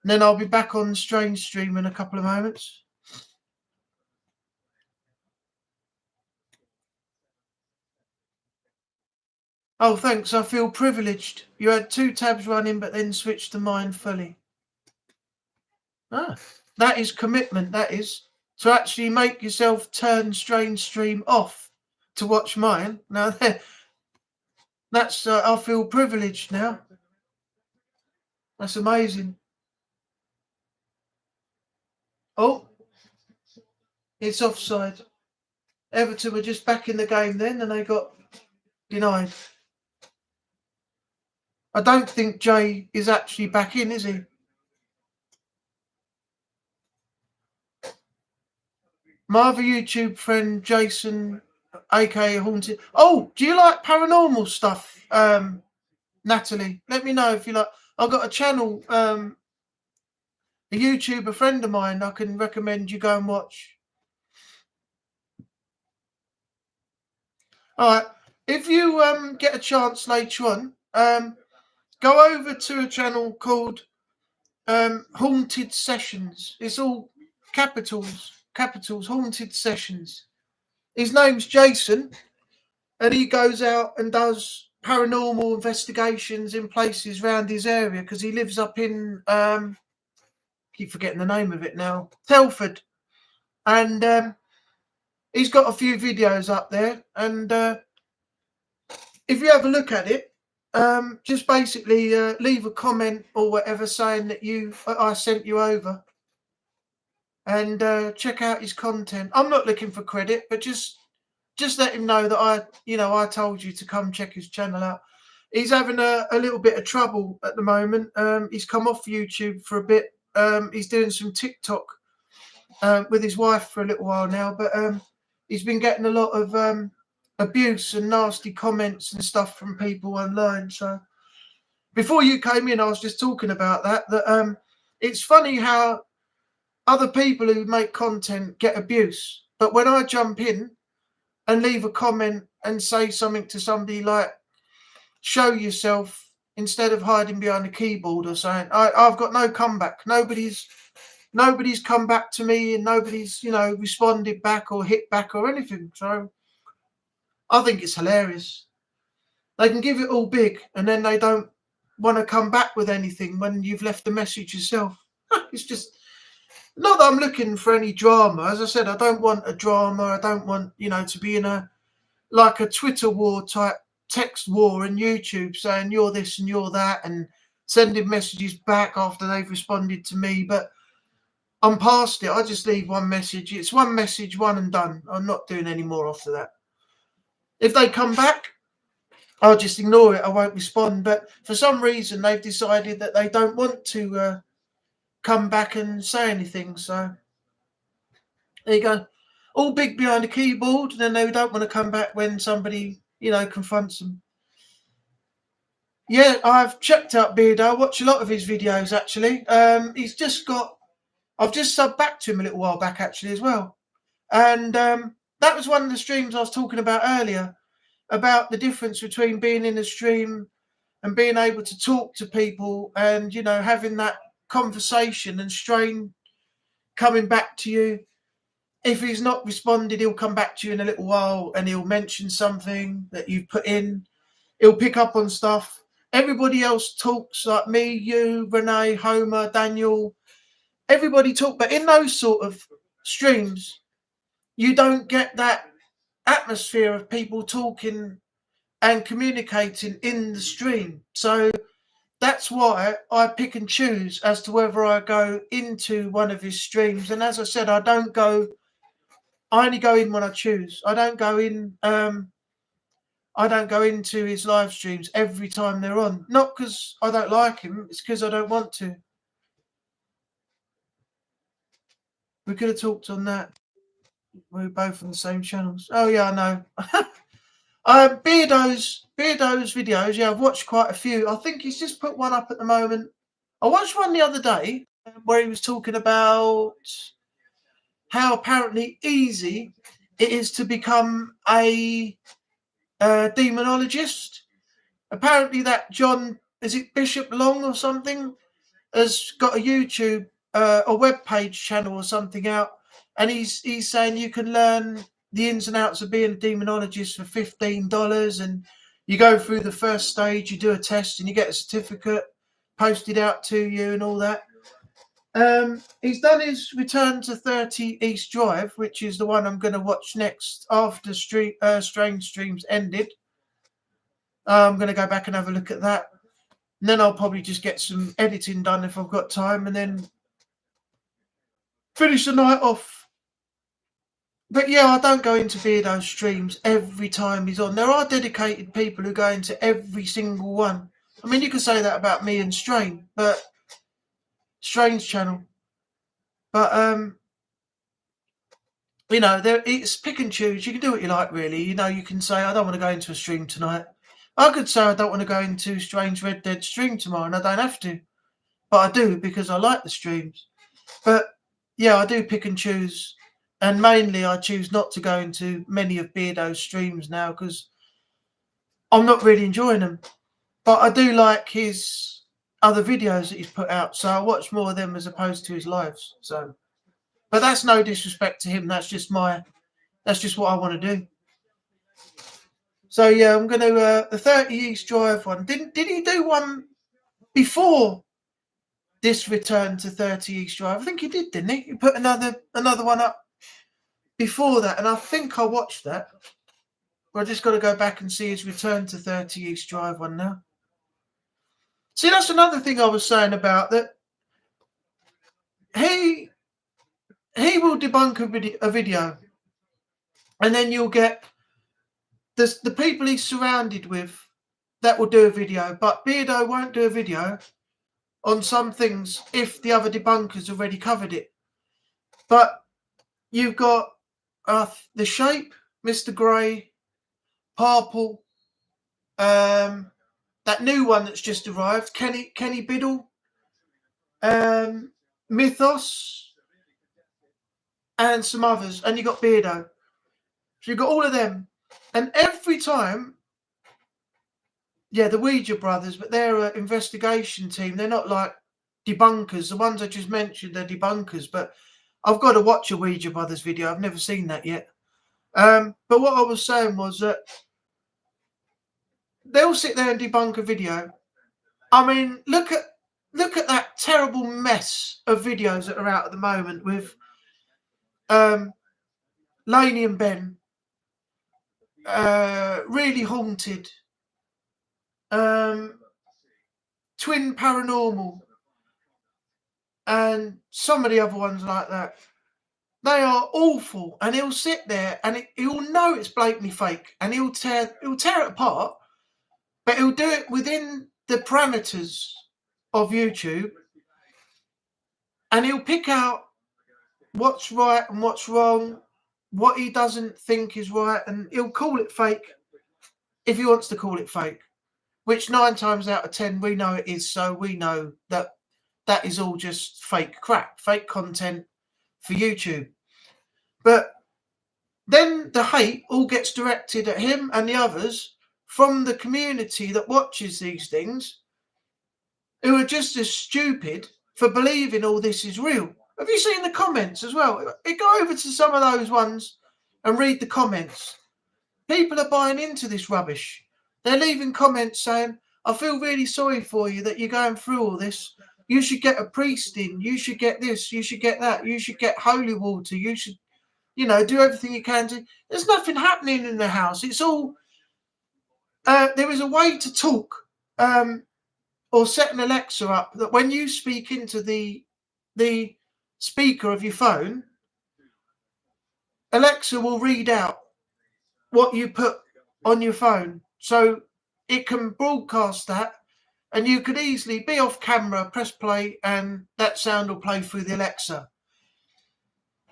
And then I'll be back on Strange Stream in a couple of moments. Oh, thanks. I feel privileged. You had 2 tabs running, but then switched to mine fully. Ah, that is commitment. That is to actually make yourself turn Strange Stream off to watch mine. Now, that's I feel privileged now. That's amazing. Oh, it's offside. Everton were just back in the game then, and they got denied. I don't think Jay is actually back in, is he? My other YouTube friend, Jason, aka Haunted. Oh, do you like paranormal stuff, Natalie? Let me know if you like. I've got a channel, a YouTuber friend of mine I can recommend you go and watch. All right. If you get a chance later on, go over to a channel called Haunted Sessions. It's all capitals, Haunted Sessions. His name's Jason, and he goes out and does paranormal investigations in places around his area because he lives up in keep forgetting the name of it now, Telford, and he's got a few videos up there, and if you have a look at it, just basically leave a comment or whatever saying that I sent you over, and check out his content. I'm not looking for credit, but just let him know that I told you to come check his channel out. He's having a little bit of trouble at the moment. He's come off YouTube for a bit. He's doing some TikTok with his wife for a little while now, but he's been getting a lot of abuse and nasty comments and stuff from people online. So before you came in, I was just talking about that it's funny how other people who make content get abuse, but when I jump in and leave a comment and say something to somebody like, show yourself instead of hiding behind a keyboard or something, I've got no comeback. Nobody's come back to me, and nobody's responded back or hit back or anything. So I think it's hilarious. They can give it all big, and then they don't want to come back with anything when you've left the message yourself. It's just not that I'm looking for any drama. As I said, I don't want a drama. I don't want to be in a Twitter war type text war in YouTube saying you're this and you're that and sending messages back after they've responded to me. But I'm past it. I just leave one message. It's one message, one and done. I'm not doing any more after that. If they come back, I'll just ignore it. I won't respond. But for some reason, they've decided that they don't want to come back and say anything. So there you go. All big behind the keyboard, and then they don't want to come back when somebody, confronts them. Yeah, I've checked out Beardo. I watch a lot of his videos, actually. He's just got... I've just subbed back to him a little while back, actually, as well. And that was one of the streams I was talking about earlier, about the difference between being in a stream and being able to talk to people and, having that conversation and Strain coming back to you. If he's not responded, he'll come back to you in a little while and he'll mention something that you've put in. He'll pick up on stuff. Everybody else talks, like me, you, Renee, Homer, Daniel. Everybody talk, but in those sort of streams, you don't get that atmosphere of people talking and communicating in the stream. So that's why I pick and choose as to whether I go into one of his streams. And as I said, I only go in when I choose. I don't go in. I don't go into his live streams every time they're on. Not because I don't like him. It's because I don't want to. We could have talked on that. We're both on the same channels. Oh yeah, I know. Beardo's videos. Yeah, I've watched quite a few. I think he's just put one up at the moment. I watched one the other day where he was talking about how apparently easy it is to become a demonologist. Apparently that John, is it Bishop Long or something, has got a YouTube, a web page channel or something out, and he's saying you can learn the ins and outs of being a demonologist for $15, and you go through the first stage, you do a test, and you get a certificate posted out to you and all that. He's done his Return to 30 East Drive, which is the one I'm going to watch next after Strange Streams ended. I'm going to go back and have a look at that. And then I'll probably just get some editing done if I've got time, and then finish the night off. But yeah, I don't go into Beardo's streams every time he's on. There are dedicated people who go into every single one. I mean, you can say that about me and Strain, but Strain's channel. But you know, it's pick and choose. You can do what you like, really. You know, you can say, I don't want to go into a stream tonight. I could say I don't want to go into Strange Red Dead stream tomorrow, and I don't have to. But I do, because I like the streams. But yeah, I do pick and choose. And mainly I choose not to go into many of Beardo's streams now, because I'm not really enjoying them. But I do like his other videos that he's put out, so I watch more of them as opposed to his lives. So, but that's no disrespect to him. That's just what I want to do. So yeah, I'm going to the 30 East Drive one. Did he do one before this Return to 30 East Drive? I think he did, didn't he? He put another one up before that, and I think I watched that. But I just got to go back and see his Return to 30 East Drive one now. See, that's another thing I was saying about that. He will debunk a video, and then you'll get the people he's surrounded with that will do a video, but Beardo won't do a video on some things if the other debunkers already covered it. But you've got The Shape, Mr. Grey, Purple, that new one that's just arrived, Kenny Biddle, Mythos, and some others, and you got Beardo. So you've got all of them, and every time, yeah, the Ouija brothers, but they're an investigation team. They're not like debunkers. The ones I just mentioned, they're debunkers. But I've got to watch a Ouija brothers video. I've never seen that yet. But what I was saying was that they'll sit there and debunk a video. I mean, look at that terrible mess of videos that are out at the moment with Laney and Ben, Really Haunted, Twin Paranormal, and some of the other ones like that. They are awful, and he'll sit there and he'll know it's blatantly fake, and he'll tear it apart, but he'll do it within the parameters of YouTube, and he'll pick out what's right and what's wrong, what he doesn't think is right, and he'll call it fake if he wants to call it fake, which 9 times out of 10 we know it is. So we know that is all just fake crap, fake content for YouTube. But then the hate all gets directed at him and the others from the community that watches these things, who are just as stupid for believing all this is real. Have you seen the comments as well? Go over to some of those ones and read the comments. People are buying into this rubbish. They're leaving comments saying, I feel really sorry for you that you're going through all this. You should get a priest in. You should get this. You should get that. You should get holy water. You should, do everything you can to. There's nothing happening in the house. It's all. There is a way to talk, or set an Alexa up that when you speak into the speaker of your phone, Alexa will read out what you put on your phone, so it can broadcast that. And you could easily be off camera, press play, and that sound will play through the Alexa.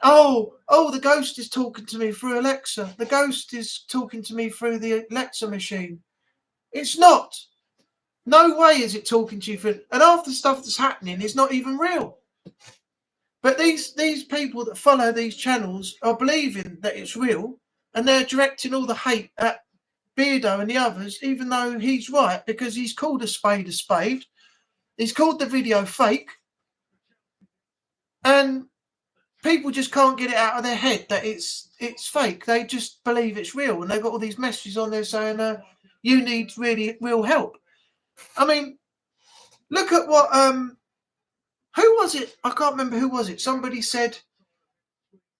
Oh, the ghost is talking to me through Alexa. The ghost is talking to me through the Alexa machine. It's not. No way is it talking to you through. And half the stuff that's happening is not even real. But these people that follow these channels are believing that it's real, and they're directing all the hate at Beardo and the others, even though he's right, because he's called a spade a spade. He's called the video fake, and people just can't get it out of their head that it's fake. They just believe it's real, and they've got all these messages on there saying you need really real help. I mean, look at what Who was it? I can't remember who was it. Somebody said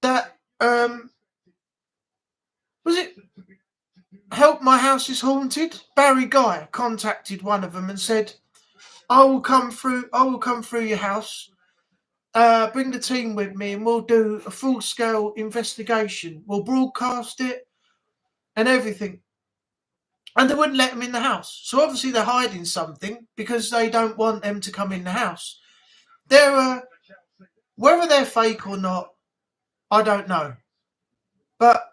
that was it Help My House Is Haunted? Barry Guy contacted one of them and said, I will come through your house, bring the team with me, and we'll do a full-scale investigation. We'll broadcast it and everything. And they wouldn't let them in the house. So obviously they're hiding something because they don't want them to come in the house. Whether they're fake or not, I don't know. But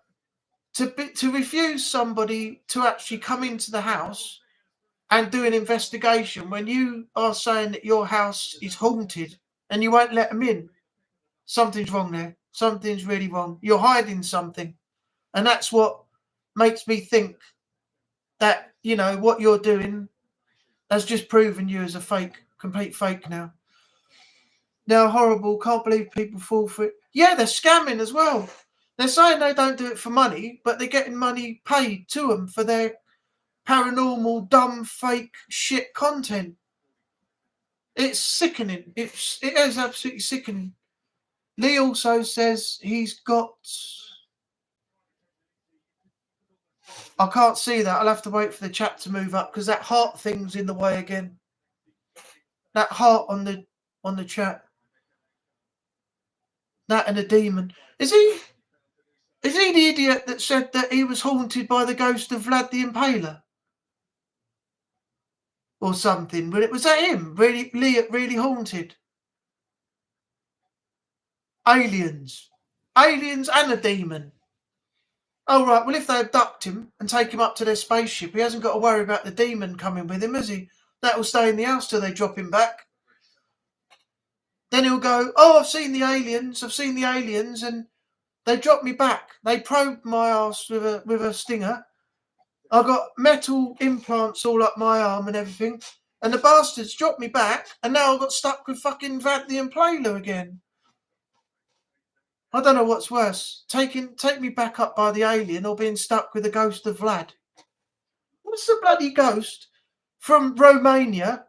to refuse somebody to actually come into the house and do an investigation when you are saying that your house is haunted and you won't let them in, something's wrong there. Something's really wrong. You're hiding something. And that's what makes me think that, what you're doing has just proven you as a fake, complete fake now. They're horrible. Can't believe people fall for it. Yeah, they're scamming as well. They're saying they don't do it for money, but they're getting money paid to them for their paranormal, dumb, fake shit content. It's sickening. It is absolutely sickening. Lee also says he's got... I can't see that. I'll have to wait for the chat to move up because that heart thing's in the way again. That heart on the chat. That and a demon. Is he the idiot that said that he was haunted by the ghost of Vlad the Impaler? Or something? Was that him? Really haunted? Aliens and a demon. Oh, right. Well, if they abduct him and take him up to their spaceship, he hasn't got to worry about the demon coming with him, has he? That will stay in the house till they drop him back. Then he'll go, oh, I've seen the aliens, and they dropped me back. They probed my ass with a stinger. I got metal implants all up my arm and everything. And the bastards dropped me back, and now I got stuck with fucking Vlad the Impaler again. I don't know what's worse, take me back up by the alien or being stuck with the ghost of Vlad. What's the bloody ghost from Romania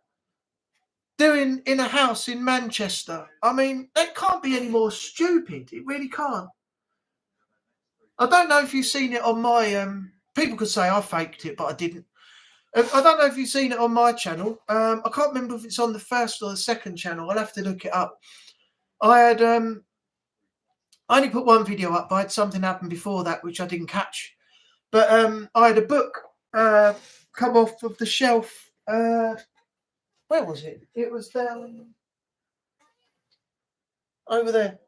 doing in a house in Manchester? I mean, that can't be any more stupid. It really can't. I don't know if you've seen it on my... people could say I faked it, but I didn't. I don't know if you've seen it on my channel. I can't remember if it's on the first or the second channel. I'll have to look it up. I had... I only put one video up, but I had something happen before that which I didn't catch. But I had a book come off of the shelf. Where was it? It was down over there.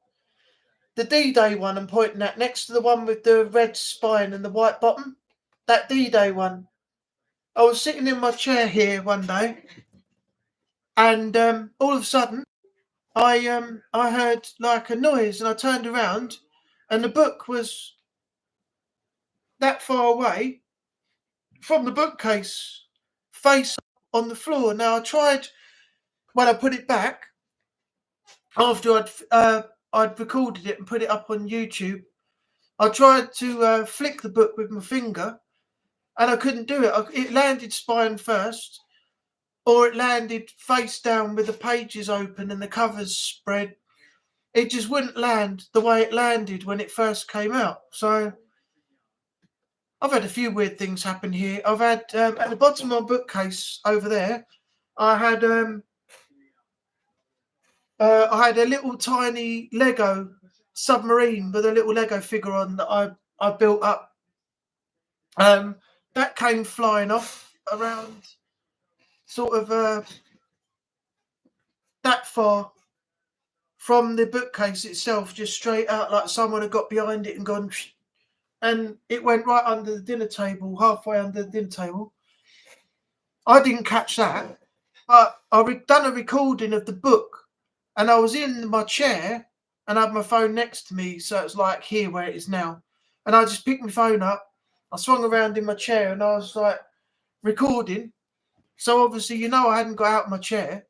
The D-Day one I'm pointing at, next to the one with the red spine and the white bottom. That D-Day one. I was sitting in my chair here one day, and all of a sudden, I heard like a noise, and I turned around, and the book was that far away from the bookcase, face on the floor. Now I tried, when I put it back, after I'd recorded it and put it up on YouTube, I tried to flick the book with my finger, and I couldn't do it. It landed spine first, or it landed face down with the pages open and the covers spread. It just wouldn't land the way it landed when it first came out. So I've had a few weird things happen here. I've had, at the bottom of my bookcase over there, I had a little tiny Lego submarine with a little Lego figure on that I built up. That came flying off around sort of that far from the bookcase itself, just straight out, like someone had got behind it and gone, and it went right under the dinner table, halfway under the dinner table. I didn't catch that, but I've done a recording of the book, and I was in my chair and I had my phone next to me, so it's like here where it is now. And I just picked my phone up, I swung around in my chair, and I was like recording. So obviously, I hadn't got out of my chair.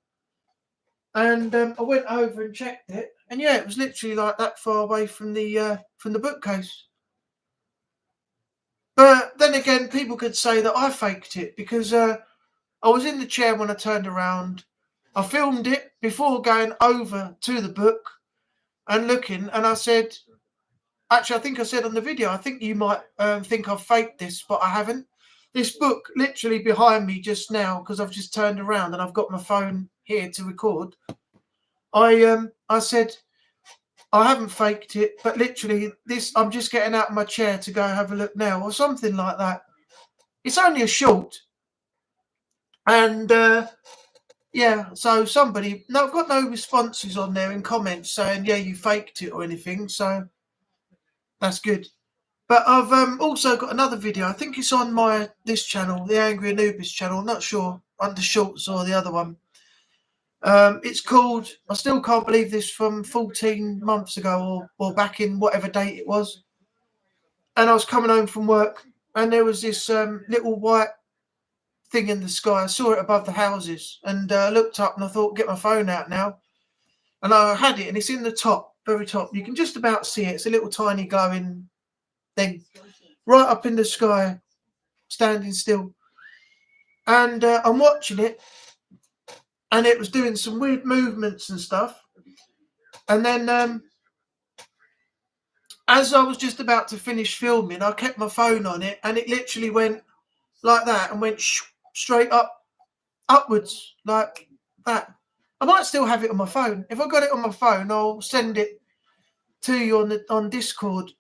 And I went over and checked it, and yeah, it was literally like that far away from the bookcase. But then again, people could say that I faked it because I was in the chair when I turned around. I filmed it before going over to the book and looking, and I said, actually, I think I said on the video, I think you might think I've faked this, but I haven't. This book literally behind me just now, because I've just turned around and I've got my phone here to record. I said I haven't faked it, but literally this, I'm just getting out of my chair to go have a look now, or something like that. It's only a short, and yeah. So somebody, no, I've got no responses on there in comments saying yeah you faked it or anything. So that's good. But I've also got another video. I think it's on this channel, the Angry Anubis channel. I'm not sure under Shorts or the other one. It's called, I still can't believe this, from 14 months ago or back in whatever date it was. And I was coming home from work and there was this little white thing in the sky. I saw it above the houses and looked up and I thought, get my phone out now. And I had it and it's in the top, very top. You can just about see it. It's a little tiny glowing thing right up in the sky, standing still. And I'm watching it and it was doing some weird movements and stuff. And then as I was just about to finish filming, I kept my phone on it and it literally went like that and went straight upwards like that. I might still have it on my phone. If I got it on my phone, I'll send it to you on Discord.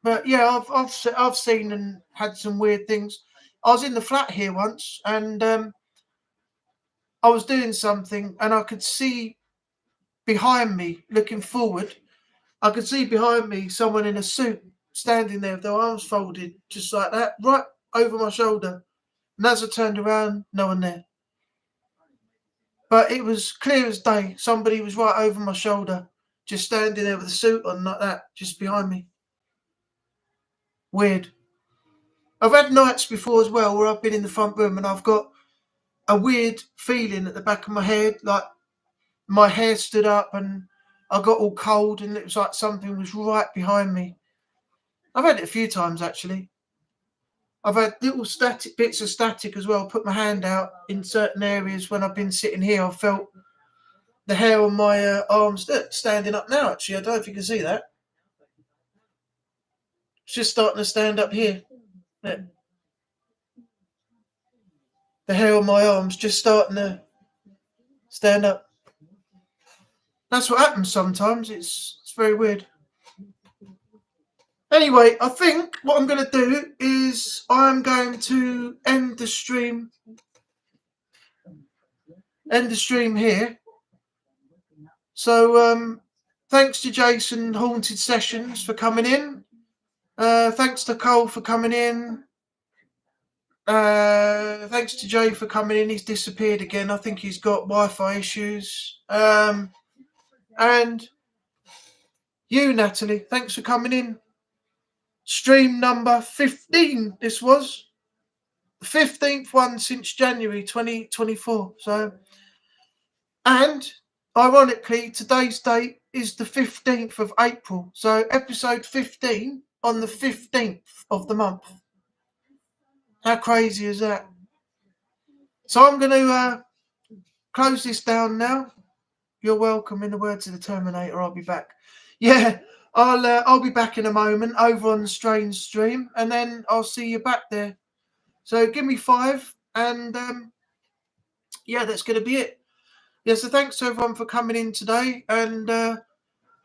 But yeah, I've seen and had some weird things. I was in the flat here once and I was doing something and I could see behind me, looking forward, I could see behind me someone in a suit standing there with their arms folded, just like that, right over my shoulder. And as I turned around, no one there. But it was clear as day. Somebody was right over my shoulder, just standing there with a suit on like that, just behind me. Weird. I've had nights before as well where I've been in the front room and I've got a weird feeling at the back of my head, like my hair stood up and I got all cold and it was like something was right behind me. I've had it a few times actually. I've had little static bits of static as well. Put my hand out in certain areas when I've been sitting here. I've felt the hair on my arms standing up now. Actually, I don't know if you can see that. It's just starting to stand up here. Yeah. The hair on my arms just starting to stand up. That's what happens sometimes. It's very weird. Anyway, I think what I'm going to do is I'm going to end the stream here. So thanks to Jason Haunted Sessions for coming in. Thanks to Cole for coming in. Thanks to Jay for coming in. He's disappeared again. I think he's got Wi-Fi issues. And you, Natalie, thanks for coming in. Stream number 15. This was the 15th one since January 2024. So, and ironically, today's date is the 15th of April. So, episode 15 on the 15th of the month. How crazy is that? So, I'm going to close this down now. You're welcome. In the words of the Terminator, I'll be back. Yeah, I'll be back in a moment over on the Strange stream, and then I'll see you back there. So give me 5, and yeah, that's going to be it. Yeah, so thanks to everyone for coming in today, and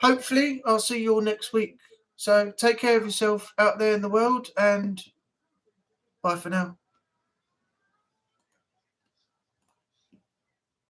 hopefully I'll see you all next week. So take care of yourself out there in the world, and bye for now.